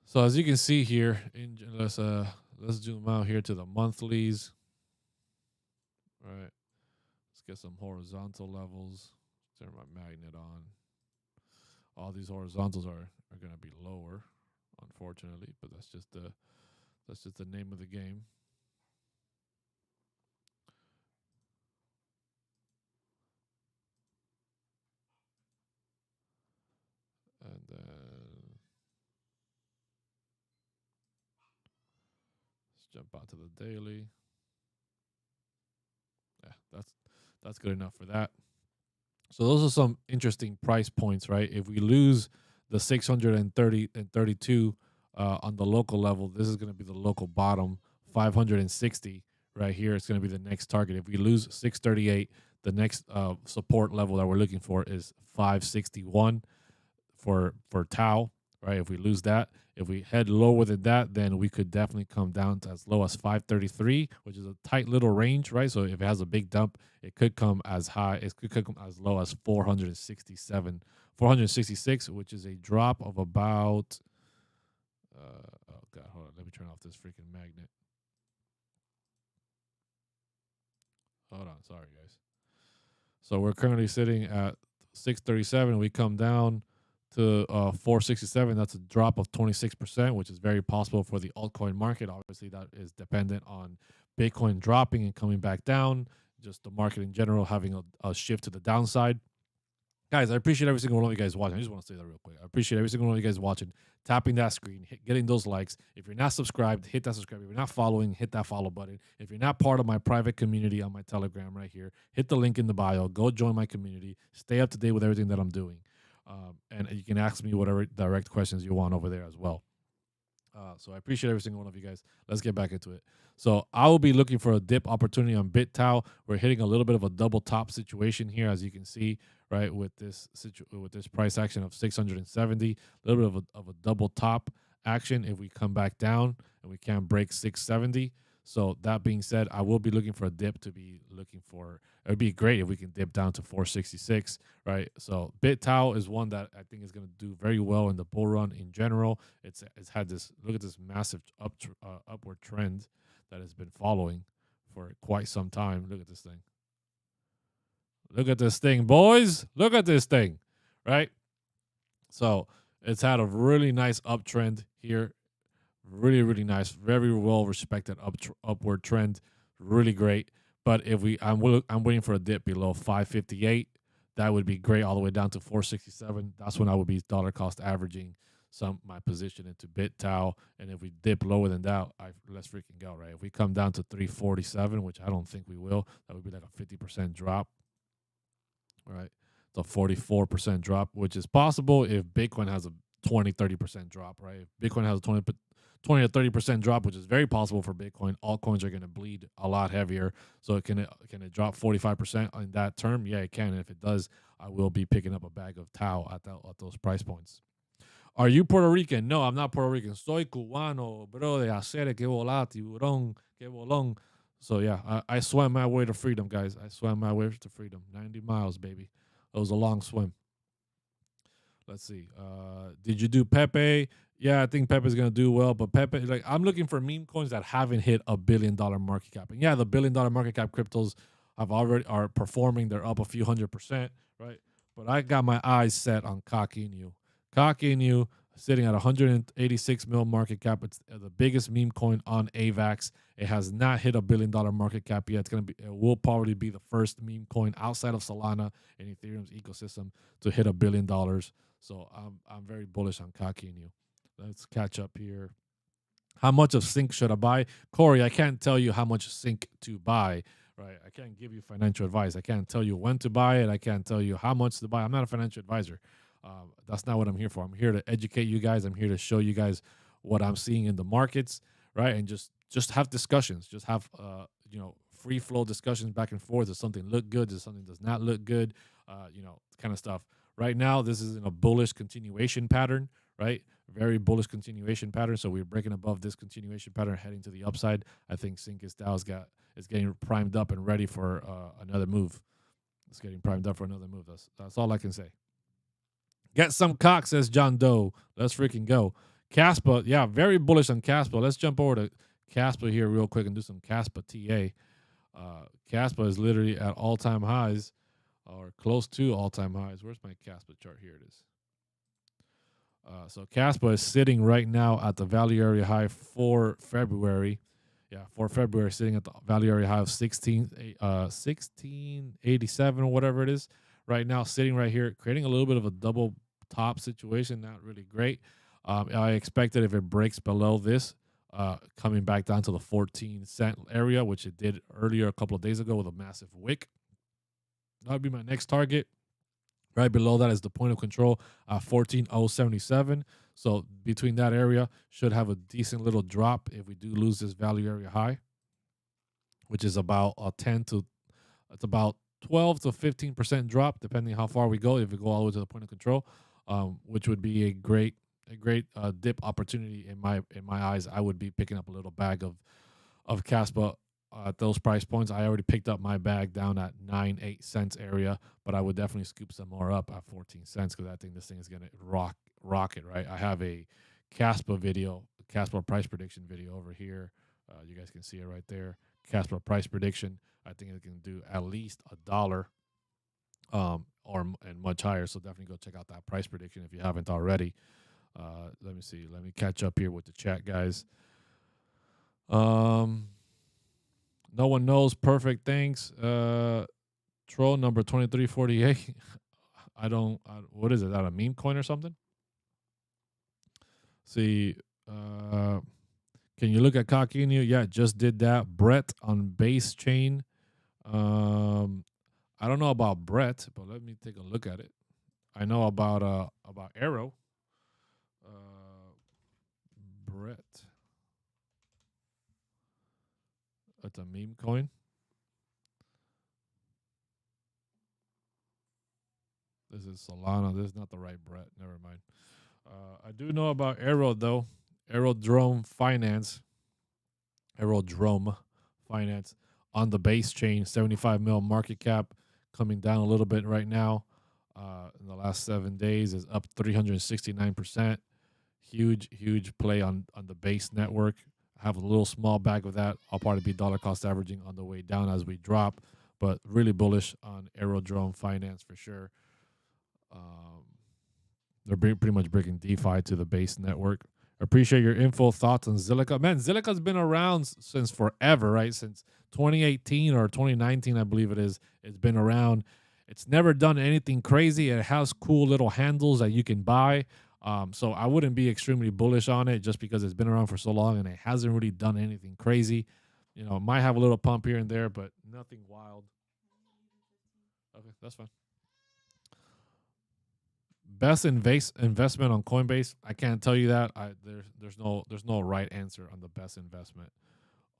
So as you can see here, let's zoom out here to the monthlies. All right, let's get some horizontal levels. Turn my magnet on. All these horizontals are going to be lower, unfortunately, but that's just the name of the game. And then let's jump out to the daily. Yeah, that's good enough for that. So those are some interesting price points, right? If we lose the 630 and 32 on the local level, this is going to be the local bottom. 560 right here. It's going to be the next target. If we lose 638, the next support level that we're looking for is 561 for Tau, right? If we lose that, if we head lower than that, then we could definitely come down to as low as 533, which is a tight little range, right? So if it has a big dump, it could come as high, it could come as low as 466, which is a drop of about, oh God, hold on, let me turn off this freaking magnet. Hold on, sorry guys. So we're currently sitting at 637. We come down to 467. That's a drop of 26%, which is very possible for the altcoin market. Obviously, that is dependent on Bitcoin dropping and coming back down, just the market in general having a shift to the downside. Guys, I appreciate every single one of you guys watching. I just want to say that real quick. I appreciate every single one of you guys watching, tapping that screen, getting those likes. If you're not subscribed, hit that subscribe. If you're not following, hit that follow button. If you're not part of my private community on my Telegram right here, hit the link in the bio. Go join my community. Stay up to date with everything that I'm doing. And you can ask me whatever direct questions you want over there as well. So I appreciate every single one of you guys. Let's get back into it. So I will be looking for a dip opportunity on BitTau. We're hitting a little bit of a double top situation here, as you can see, right, with this price action of 670, a little bit of a double top action if we come back down and we can't break 670. So that being said, I will be looking for a dip to be looking for. It would be great if we can dip down to 466, right? So BitTau is one that I think is going to do very well in the bull run in general. It's had this, look at this massive upward trend that has been following for quite some time. Look at this thing. Look at this thing, boys. Look at this thing, right? So it's had a really nice uptrend here. Really, really nice. Very well respected upward trend. Really great. But if I'm waiting for a dip below 558. That would be great all the way down to 467. That's when I would be dollar cost averaging my position into BitTau. And if we dip lower than that, let's freaking go, right? If we come down to 347, which I don't think we will, that would be like a 50% drop, right? It's a 44% drop, which is possible if Bitcoin has a 20-30% drop, right? If Bitcoin has a 20 to 30% drop, which is very possible for Bitcoin, altcoins are going to bleed a lot heavier. So can it drop 45% in that term? Yeah, it can. And if it does, I will be picking up a bag of Tau at those price points. Are you Puerto Rican? No, I'm not Puerto Rican. Soy cubano, bro, de hacer que volar, tiburón, que bolón. So yeah, I swam my way to freedom, guys. I swam my way to freedom. 90 miles, baby. It was a long swim. Let's see. Did you do PEPE? Yeah, I think PEPE is gonna do well, but PEPE, like, I'm looking for meme coins that haven't hit $1 billion market cap. And yeah, the $1 billion market cap cryptos are performing. They're up a few 100%, right? But I got my eyes set on COQ INU. COQ INU sitting at 186 mil market cap. It's the biggest meme coin on AVAX. It has not hit $1 billion market cap yet. It will probably be the first meme coin outside of Solana and Ethereum's ecosystem to hit $1 billion. So I'm very bullish on COQ INU. Let's catch up here. How much of Sync should I buy? Corey, I can't tell you how much Sync to buy, right? I can't give you financial advice. I can't tell you when to buy it. I can't tell you how much to buy. I'm not a financial advisor. That's not what I'm here for. I'm here to educate you guys. I'm here to show you guys what I'm seeing in the markets, right? And just have discussions. Just have free flow discussions back and forth. Does something look good? Does something does not look good? Kind of stuff. Right now, this is in a bullish continuation pattern, right? Very bullish continuation pattern. So we're breaking above this continuation pattern, heading to the upside. I think Sync is getting primed up and ready for another move. It's getting primed up for another move. That's all I can say. Get some cock, says John Doe. Let's freaking go. Caspa, yeah, very bullish on Caspa. Let's jump over to Caspa here real quick and do some Caspa TA. Caspa is literally at all-time highs or close to all-time highs. Where's my Caspa chart? Here it is. So Caspa is sitting right now at the value area high for February. Yeah, for February, sitting at the value area high of 1687 or whatever it is. Right now, sitting right here, creating a little bit of a double top situation. Not really great. I expected if it breaks below this, coming back down to the 14-cent area, which it did earlier a couple of days ago with a massive wick. That would be my next target. Right below that is the point of control at 14,077. So between that area, should have a decent little drop if we do lose this value area high, which is about it's about 12 to 15% drop, depending how far we go. If we go all the way to the point of control, which would be a great dip opportunity in my eyes. I would be picking up a little bag of Caspa at those price points. I already picked up my bag down at 9-8 cents area, but I would definitely scoop some more up at 14 cents because I think this thing is gonna rocket, right? I have a Caspa price prediction video over here. You guys can see it right there. Caspa price prediction. I think it can do at least $1, and much higher. So definitely go check out that price prediction if you haven't already. Let me see. Let me catch up here with the chat, guys. No one knows. Perfect. Thanks. Troll number 2348. What is it? That a meme coin or something? See, can you look at COQ INU? Yeah, just did that. Brett on Vchain. I don't know about Brett, but let me take a look at it. I know about Arrow. Brett. a meme coin. This is Solana. This is not the right Brett. Never mind. I do know about Aero though. Aerodrome Finance. Aerodrome Finance on the base chain. 75 mil market cap, coming down a little bit right now. In the last 7 days is up 369%. Huge play on the base network. I have a little small bag of that. I'll probably be dollar cost averaging on the way down as we drop, but really bullish on Aerodrome Finance for sure. They're pretty much bringing DeFi to the base network. Appreciate your info, thoughts on Zilliqa. Man, Zilliqa's been around since forever, right? Since 2018 or 2019, I believe it is. It's been around. It's never done anything crazy. It has cool little handles that you can buy. So I wouldn't be extremely bullish on it just because it's been around for so long and it hasn't really done anything crazy. You know, it might have a little pump here and there, but nothing wild. Okay, that's fine. Best investment on Coinbase? I can't tell you that. There's no right answer on the best investment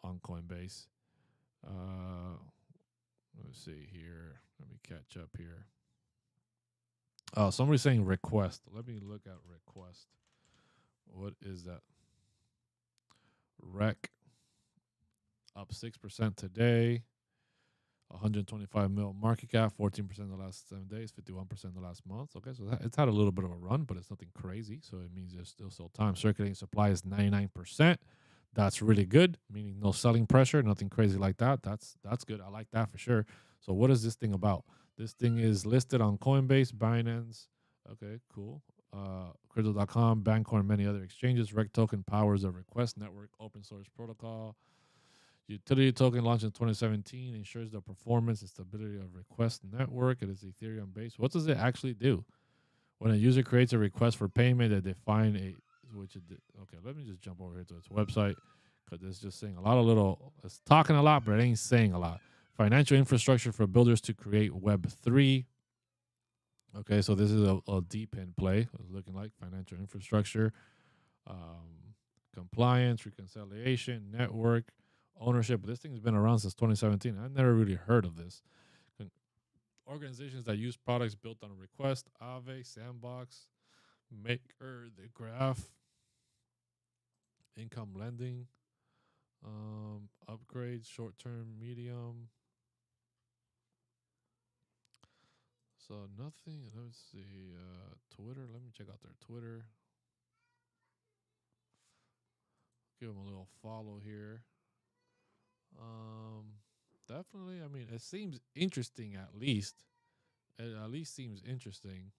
on Coinbase. Let's see here. Let me catch up here. Oh, somebody's saying request. Let me look at request. What is that? Rec up 6% today. 125 mil market cap, 14% in the last 7 days, 51% in the last month. Okay, so it's had a little bit of a run, but it's nothing crazy. So it means there's still time. Circulating supply is 99%. That's really good, meaning no selling pressure, nothing crazy like that. That's good. I like that for sure. So what is this thing about? This thing is listed on Coinbase, Binance. Okay, cool. Crypto.com, Bancor, and many other exchanges. Rec token powers a request network, open source protocol. Utility token launched in 2017 ensures the performance and stability of request network. It is Ethereum based. What does it actually do? When a user creates a request for payment, they define okay, let me just jump over here to its website because it's just saying a lot of little. It's talking a lot, but it ain't saying a lot. Financial infrastructure for builders to create Web3. Okay, so this is a deep in play. It's looking like financial infrastructure, compliance, reconciliation, network. Ownership. This thing's been around since 2017. I've never really heard of this. Organizations that use products built on a request, Aave, Sandbox, Maker, The Graph, income lending, upgrades, short-term, medium. So nothing. Let's see. Twitter. Let me check out their Twitter. Give them a little follow here. Definitely. I mean, it seems interesting at least. It at least seems interesting.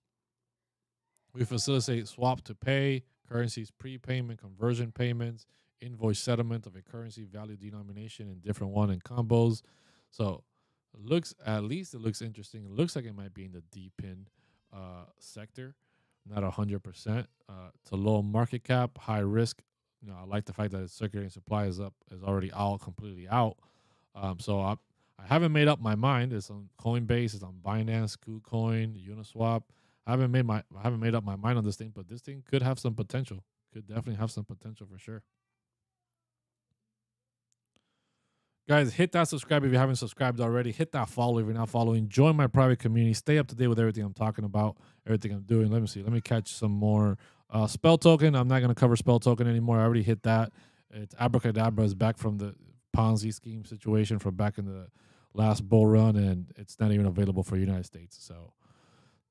We facilitate swap to pay, currencies prepayment, conversion payments, invoice settlement of a currency value denomination in different one and combos. So it looks interesting. It looks like it might be in the deep in sector, not 100%. It's a low market cap, high risk. You know, I like the fact that its circulating supply is already completely out. So I haven't made up my mind. It's on Coinbase, it's on Binance, KuCoin, Uniswap. I haven't made up my mind on this thing, but this thing could have some potential. Could definitely have some potential for sure. Guys, hit that subscribe if you haven't subscribed already. Hit that follow if you're not following. Join my private community. Stay up to date with everything I'm talking about, everything I'm doing. Let me see. Let me catch some more. Spell token. I'm not going to cover spell token anymore. I already hit that. It's Abracadabra is back from the Ponzi scheme situation from back in the last bull run, and it's not even available for United States. So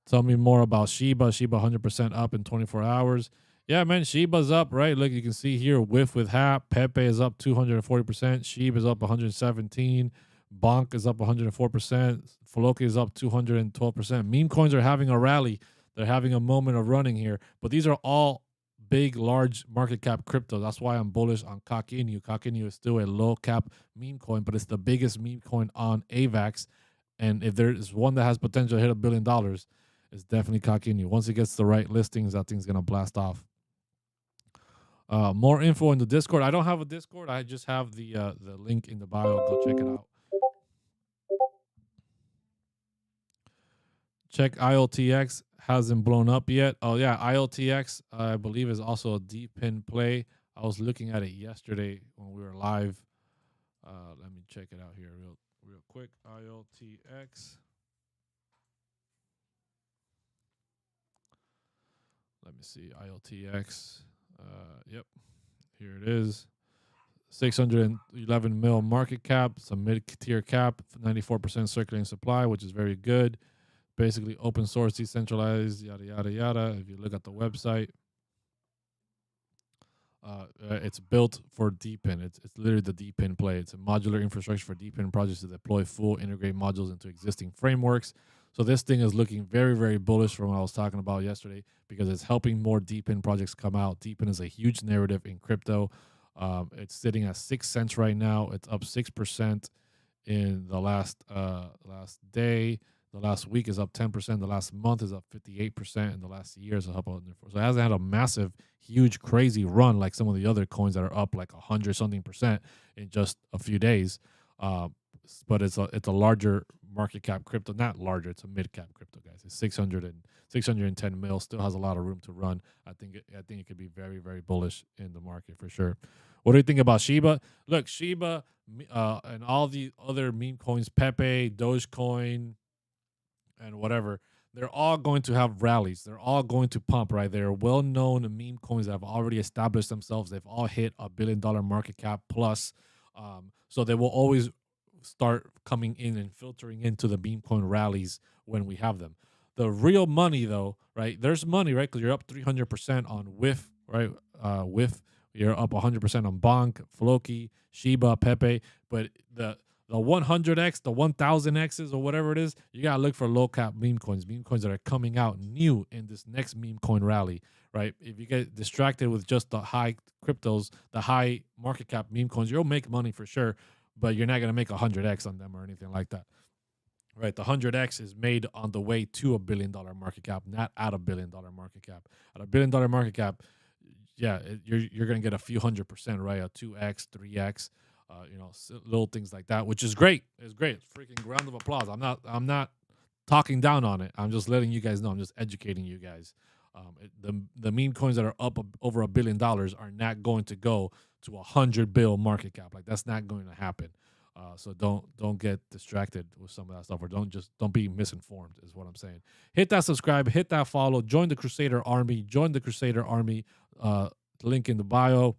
tell me more about Shiba. Shiba 100% up in 24 hours. Yeah, man, Shiba's up, right? Look, you can see here, whiff with hat. PEPE is up 240%. Shiba is up 117. Bonk is up 104%. Floki is up 212%. Meme coins are having a rally. They're having a moment of running here. But these are all big, large market cap crypto. That's why I'm bullish on COQ INU. COQ INU is still a low cap meme coin, but it's the biggest meme coin on AVAX. And if there is one that has potential to hit $1 billion, it's definitely COQ INU. Once it gets the right listings, that thing's going to blast off. More info in the Discord. I don't have a Discord. I just have the link in the bio. Go check it out. Check IOTX. Hasn't blown up yet. Oh, yeah. IOTX, I believe, is also a deep pin play. I was looking at it yesterday when we were live. Let me check it out here real quick. IOTX. Let me see. IOTX. Yep. Here it is. 611 mil market cap. It's a mid-tier cap. 94% circulating supply, which is very good. Basically open source, decentralized, yada, yada, yada. If you look at the website, it's built for DePIN. It's literally the DePIN play. It's a modular infrastructure for DePIN projects to deploy full integrate modules into existing frameworks. So this thing is looking very, very bullish from what I was talking about yesterday because it's helping more DePIN projects come out. DePIN is a huge narrative in crypto. It's sitting at 6 cents right now. It's up 6% in the last day. The last week is up 10%. The last month is up 58%. And the last year is up. So it hasn't had a massive, huge, crazy run like some of the other coins that are up like 100-something% in just a few days. But it's a larger market cap crypto. Not larger. It's a mid cap crypto, guys. It's 610 mil. Still has a lot of room to run. I think it could be very, very bullish in the market for sure. What do you think about Shiba? Look, Shiba and all the other meme coins, PEPE, Dogecoin, and whatever, they're all going to have rallies. They're all going to pump, right? They're well-known meme coins that have already established themselves. They've all hit $1 billion market cap plus. So they will always start coming in and filtering into the meme coin rallies when we have them. The real money, though, right? There's money, right? Because you're up 300% on WIF, right? WIF, you're up 100% on Bonk, Floki, Shiba, PEPE. But the 100x, the 1000x's or whatever it is, you got to look for low cap meme coins that are coming out new in this next meme coin rally, right? If you get distracted with just the high cryptos, the high market cap meme coins, you'll make money for sure, but you're not going to make 100x on them or anything like that, right? The 100x is made on the way to $1 billion market cap, not at $1 billion market cap. At $1 billion market cap, yeah, you're going to get a few 100%, right? A 2x, 3x. Little things like that, which is great. It's great. It's freaking round of applause. I'm not talking down on it. I'm just letting you guys know. I'm just educating you guys. The meme coins that are up over $1 billion are not going to go to 100 bill market cap. Like that's not going to happen. So don't get distracted with some of that stuff, or don't be misinformed. Is what I'm saying. Hit that subscribe. Hit that follow. Join the Crusader Army. Link in the bio.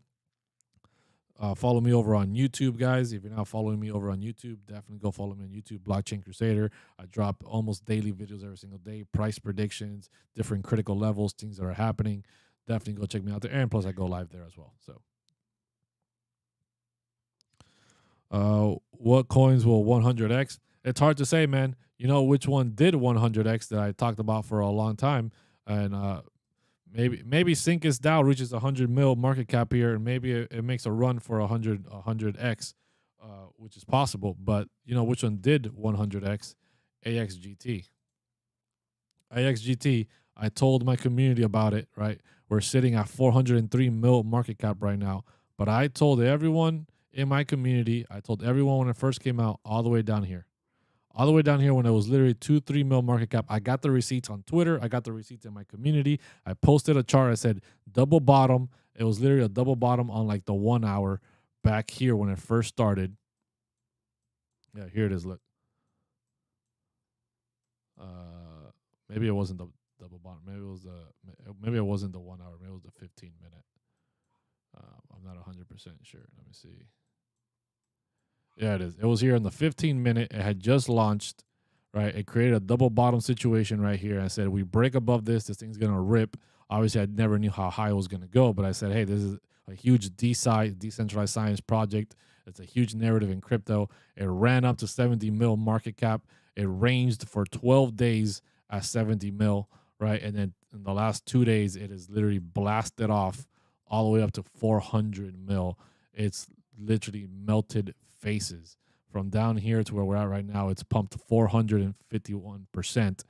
Follow me over on YouTube, guys. If you're not following me over on YouTube, definitely go follow me on YouTube, Blockchain Crusader. I drop almost daily videos every single day, price predictions, different critical levels, things that are happening. Definitely go check me out there. And plus, I go live there as well. So, what coins will 100x? It's hard to say, man. You know which one did 100x that I talked about for a long time. And Maybe Syncus DAO reaches 100 mil market cap here, and maybe it makes a run for 100x, which is possible. But you know which one did 100x? AXGT. AXGT. I told my community about it. Right, we're sitting at 403 mil market cap right now. But I told everyone in my community. I told everyone when it first came out, all the way down here. All the way down here when it was literally 2-3 mil market cap. I got the receipts on Twitter. I got the receipts in my community. I posted a chart. I said double bottom. It was literally a double bottom on like the 1 hour back here when it first started. Yeah, here it is. Look. Maybe it wasn't the double bottom. Maybe it wasn't the 1 hour. Maybe it was the 15 minute. I'm not 100% sure. Let me see. Yeah, it is. It was here in the 15 minute. It had just launched, right? It created a double bottom situation right here. I said, we break above this thing's going to rip. Obviously, I never knew how high it was going to go, but I said, hey, this is a huge decentralized science project. It's a huge narrative in crypto. It ran up to 70 mil market cap. It ranged for 12 days at 70 mil, right? And then in the last 2 days, it is literally blasted off all the way up to 400 mil. It's literally melted faces. From down here to where we're at right now, it's pumped 451%,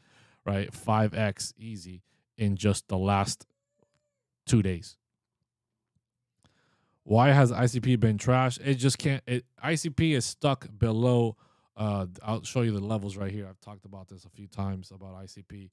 right? 5x easy in just the last 2 days. Why has ICP been trashed? It just can't. ICP is stuck below. I'll show you the levels right here. I've talked about this a few times about ICP.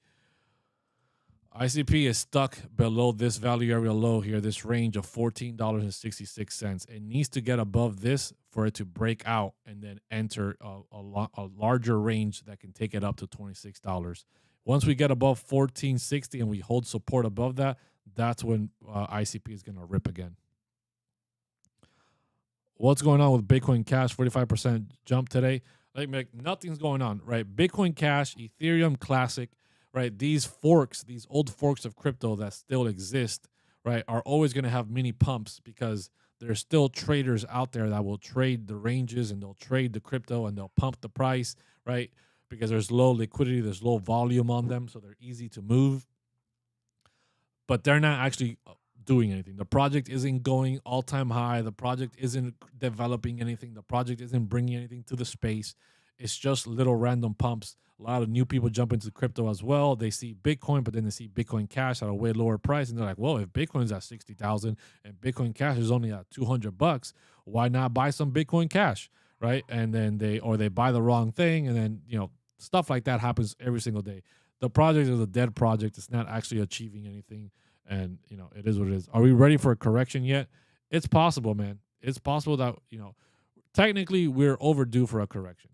ICP is stuck below this value area low here, this range of $14.66. It needs to get above this for it to break out and then enter a larger range that can take it up to $26. Once we get above 1460 and we hold support above that, that's when ICP is going to rip again. What's going on with Bitcoin Cash? 45% jump today. Like nothing's going on, right? Bitcoin Cash, Ethereum Classic, right? These forks, these old forks of crypto that still exist, right, are always going to have mini pumps because there's still traders out there that will trade the ranges and they'll trade the crypto and they'll pump the price, right? Because there's low liquidity, there's low volume on them, so they're easy to move. But they're not actually doing anything. The project isn't going all-time high. The project isn't developing anything. The project isn't bringing anything to the space. It's just little random pumps. A lot of new people jump into crypto as well. They see Bitcoin, but then they see Bitcoin Cash at a way lower price, and they're like, "Well, if Bitcoin's at 60,000 and Bitcoin Cash is only at $200, why not buy some Bitcoin Cash?" Right? And then they buy the wrong thing, and then stuff like that happens every single day. The project is a dead project. It's not actually achieving anything, and it is what it is. Are we ready for a correction yet? It's possible, man. It's possible that technically we're overdue for a correction.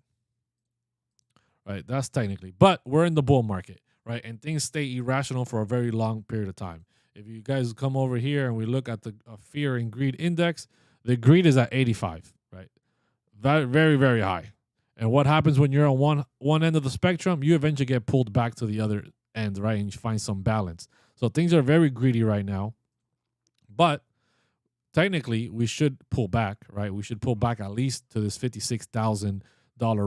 Right, that's technically, but we're in the bull market, right? And things stay irrational for a very long period of time. If you guys come over here and we look at the fear and greed index, the greed is at 85, right? Very, very, very high. And what happens when you're on one end of the spectrum? You eventually get pulled back to the other end, right? And you find some balance. So things are very greedy right now, but technically we should pull back, right? We should pull back at least to this $56,000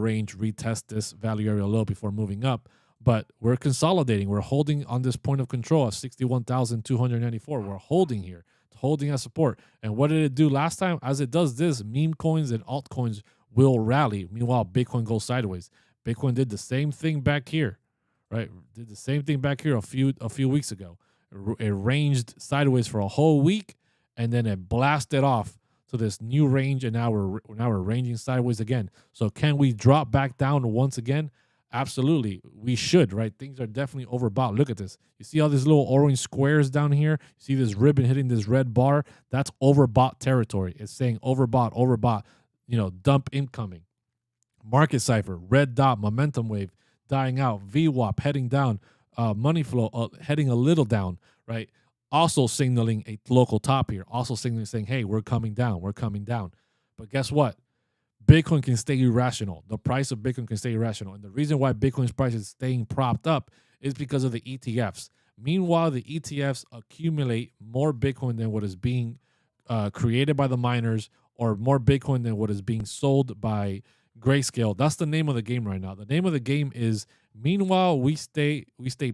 range, retest this value area low before moving up. But we're consolidating. We're holding on this point of control at 61,294. We're holding here, holding as support. And what did it do last time? As it does this, meme coins and altcoins will rally. Meanwhile, Bitcoin goes sideways. Bitcoin did the same thing back here, right? Did the same thing back here a few weeks ago. It ranged sideways for a whole week, and then it blasted off to this new range, and now we're ranging sideways again. So can we drop back down once again? Absolutely, we should, right? Things are definitely overbought. Look at this. You see all these little orange squares down here? You see this ribbon hitting this red bar? That's overbought territory. It's saying overbought, dump incoming. Market cipher, red dot, momentum wave, dying out, VWAP heading down, money flow heading a little down, right? Also signaling a local top here, also signaling saying, hey, we're coming down. But guess what? Bitcoin can stay irrational. The price of Bitcoin can stay irrational. And the reason why Bitcoin's price is staying propped up is because of the ETFs. Meanwhile, the ETFs accumulate more Bitcoin than what is being created by the miners, or more Bitcoin than what is being sold by Grayscale. That's the name of the game right now. The name of the game is, meanwhile, we stay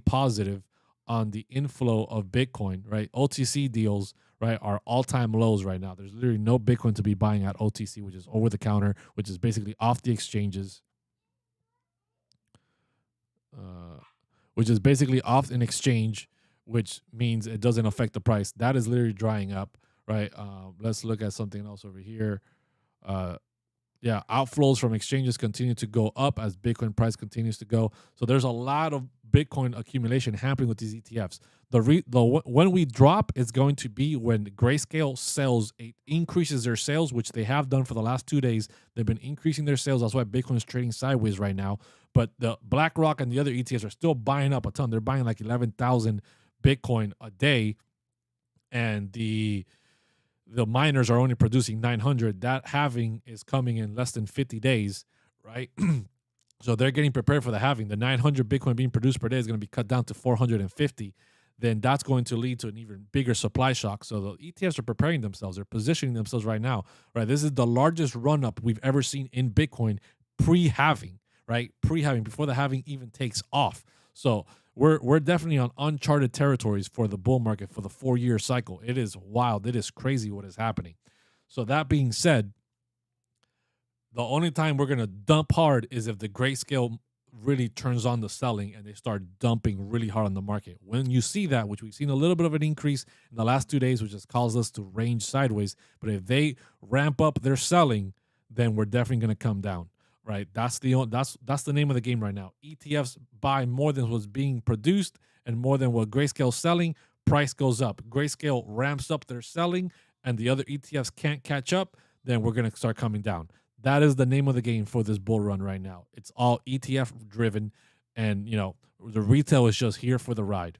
positive on the inflow of Bitcoin, right? OTC deals, right, are all-time lows right now. There's literally no Bitcoin to be buying at OTC, which is over the counter, which is basically off the exchanges, which is basically off an exchange, which means it doesn't affect the price. That is literally drying up, right? Let's look at something else over here. Outflows from exchanges continue to go up as Bitcoin price continues to go. So there's a lot of Bitcoin accumulation happening with these ETFs. When we drop, it's going to be when Grayscale increases their sales, which they have done for the last 2 days. They've been increasing their sales. That's why Bitcoin is trading sideways right now. But the BlackRock and the other ETFs are still buying up a ton. They're buying like 11,000 Bitcoin a day, and the miners are only producing 900. That halving is coming in less than 50 days, right? So they're getting prepared for the halving. The 900 Bitcoin being produced per day is going to be cut down to 450. Then that's going to lead to an even bigger supply shock. So the ETFs are preparing themselves. They're positioning themselves right now, right? This is the largest run-up we've ever seen in Bitcoin pre-halving, right? Pre-halving, before the halving even takes off. So we're definitely on uncharted territories for the bull market for the 4-year cycle. It is wild. It is crazy what is happening. So that being said, the only time we're going to dump hard is if the Grayscale really turns on the selling and they start dumping really hard on the market. When you see that, which we've seen a little bit of an increase in the last 2 days, which has caused us to range sideways, but if they ramp up their selling, then we're definitely going to come down, right? That's the name of the game right now. ETFs buy more than what's being produced, and more than what Grayscale's selling, price goes up. Grayscale ramps up their selling and the other ETFs can't catch up, then we're going to start coming down. That is the name of the game for this bull run right now. It's all ETF driven, and the retail is just here for the ride.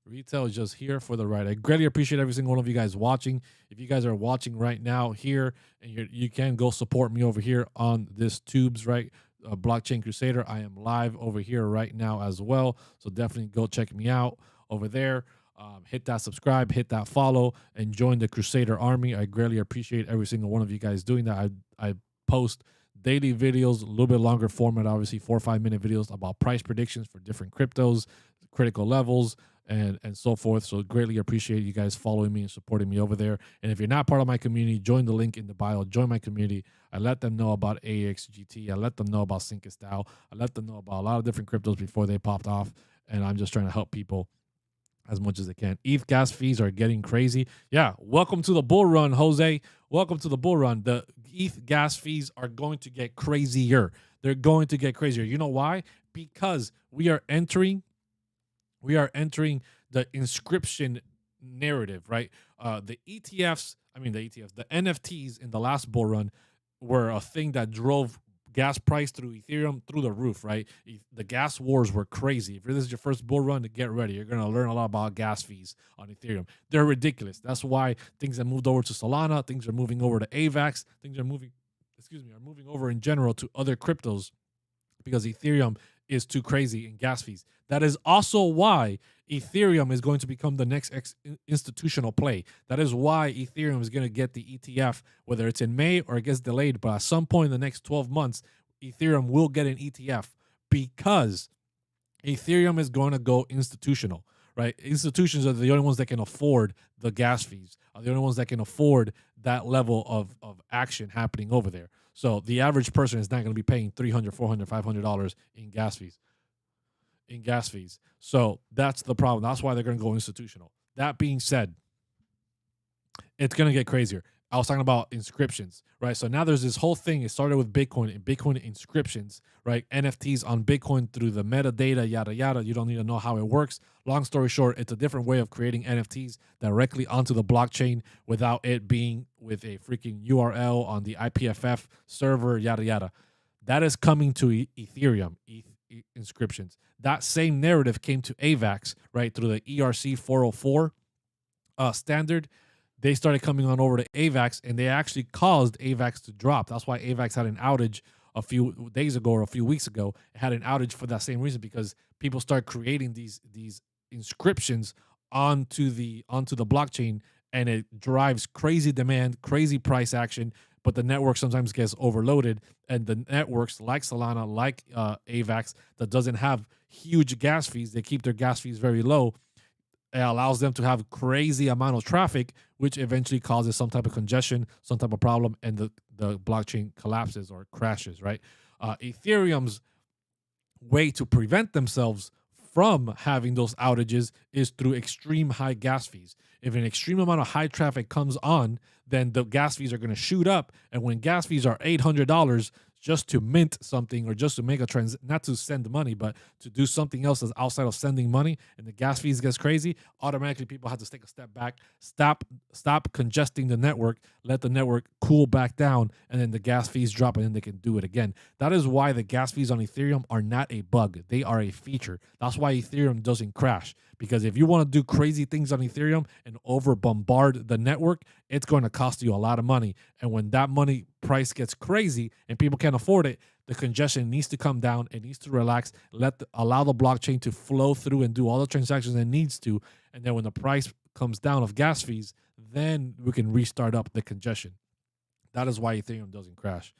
Retail is just here for the ride. I greatly appreciate every single one of you guys watching. If you guys are watching right now here, and you can go support me over here on this tubes, right? Blockchain Crusader. I am live over here right now as well. So definitely go check me out over there. Hit that subscribe, hit that follow, and join the Crusader Army. I greatly appreciate every single one of you guys doing that. I post daily videos, a little bit longer format, obviously 4 or 5 minute videos about price predictions for different cryptos, critical levels, and so forth. So greatly appreciate you guys following me and supporting me over there. And if you're not part of my community, join the link in the bio. Join my community. I let them know about AXGT. I let them know about Sync and Style. I let them know about a lot of different cryptos before they popped off. And I'm just trying to help people as much as I can. ETH gas fees are getting crazy. Yeah, welcome to the bull run, Jose. Welcome to the bull run. The ETH gas fees are going to get crazier. They're going to get crazier. You know why? Because we are entering the inscription narrative, right? The NFTs in the last bull run were a thing that drove gas price through Ethereum through the roof, right? The gas wars were crazy. If this is your first bull run, to get ready. You're going to learn a lot about gas fees on Ethereum. They're ridiculous. That's why things have moved over to Solana. Things are moving over to AVAX. Things are moving over in general to other cryptos because Ethereum is too crazy in gas fees. That is also why Ethereum is going to become the next institutional play. That is why Ethereum is going to get the ETF, whether it's in May or it gets delayed. But at some point in the next 12 months, Ethereum will get an ETF because Ethereum is going to go institutional, right? Institutions are the only ones that can afford the gas fees, are the only ones that can afford that level of action happening over there. So the average person is not going to be paying $300, $400, $500 in gas fees. So that's the problem. That's why they're going to go institutional. That being said, it's going to get crazier. I was talking about inscriptions, right? So now there's this whole thing. It started with Bitcoin and Bitcoin inscriptions, right? NFTs on Bitcoin through the metadata, yada, yada. You don't need to know how it works. Long story short, it's a different way of creating NFTs directly onto the blockchain without it being with a freaking URL on the IPFS server, yada, yada. That is coming to Ethereum, inscriptions. That same narrative came to AVAX, right? Through the ERC 404 standard. They started coming on over to AVAX, and they actually caused AVAX to drop. That's why AVAX had an outage a few days ago or a few weeks ago. It had an outage for that same reason, because people start creating these inscriptions onto the blockchain, and it drives crazy demand, crazy price action. But the network sometimes gets overloaded, and the networks like Solana, like AVAX, that doesn't have huge gas fees, they keep their gas fees very low. It allows them to have crazy amount of traffic, which eventually causes some type of congestion, some type of problem, and the blockchain collapses or crashes, right? Ethereum's way to prevent themselves from having those outages is through extreme high gas fees. If an extreme amount of high traffic comes on, then the gas fees are going to shoot up. And when gas fees are $800 just to mint something, or just to make a not to send money, but to do something else that's outside of sending money, and the gas fees gets crazy, automatically people have to take a step back, stop congesting the network, let the network cool back down, and then the gas fees drop, and then they can do it again. That is why the gas fees on Ethereum are not a bug. They are a feature. That's why Ethereum doesn't crash. Because if you want to do crazy things on Ethereum and over bombard the network, it's going to cost you a lot of money. And when that money price gets crazy and people can't afford it, the congestion needs to come down. It needs to relax. Allow the blockchain to flow through and do all the transactions it needs to. And then when the price comes down of gas fees, then we can restart up the congestion. That is why Ethereum doesn't crash.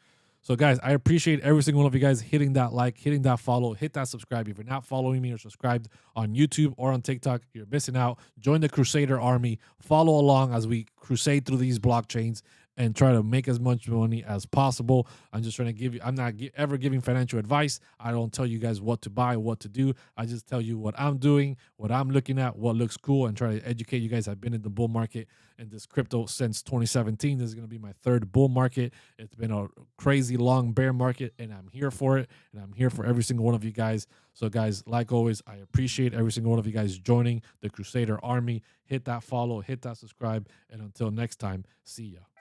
So, guys, I appreciate every single one of you guys hitting that like, hitting that follow, hit that subscribe. If you're not following me or subscribed on YouTube or on TikTok, you're missing out. Join the Crusader Army. Follow along as we crusade through these blockchains and try to make as much money as possible. I'm just trying to give you, I'm not ever giving financial advice. I don't tell you guys what to buy, what to do. I just tell you what I'm doing, what I'm looking at, what looks cool, and try to educate you guys. I've been in the bull market and this crypto since 2017. This is going to be my third bull market. It's been a crazy long bear market, and I'm here for it, and I'm here for every single one of you guys. So guys, like always, I appreciate every single one of you guys joining the Crusader Army. Hit that follow, hit that subscribe, and until next time, see ya.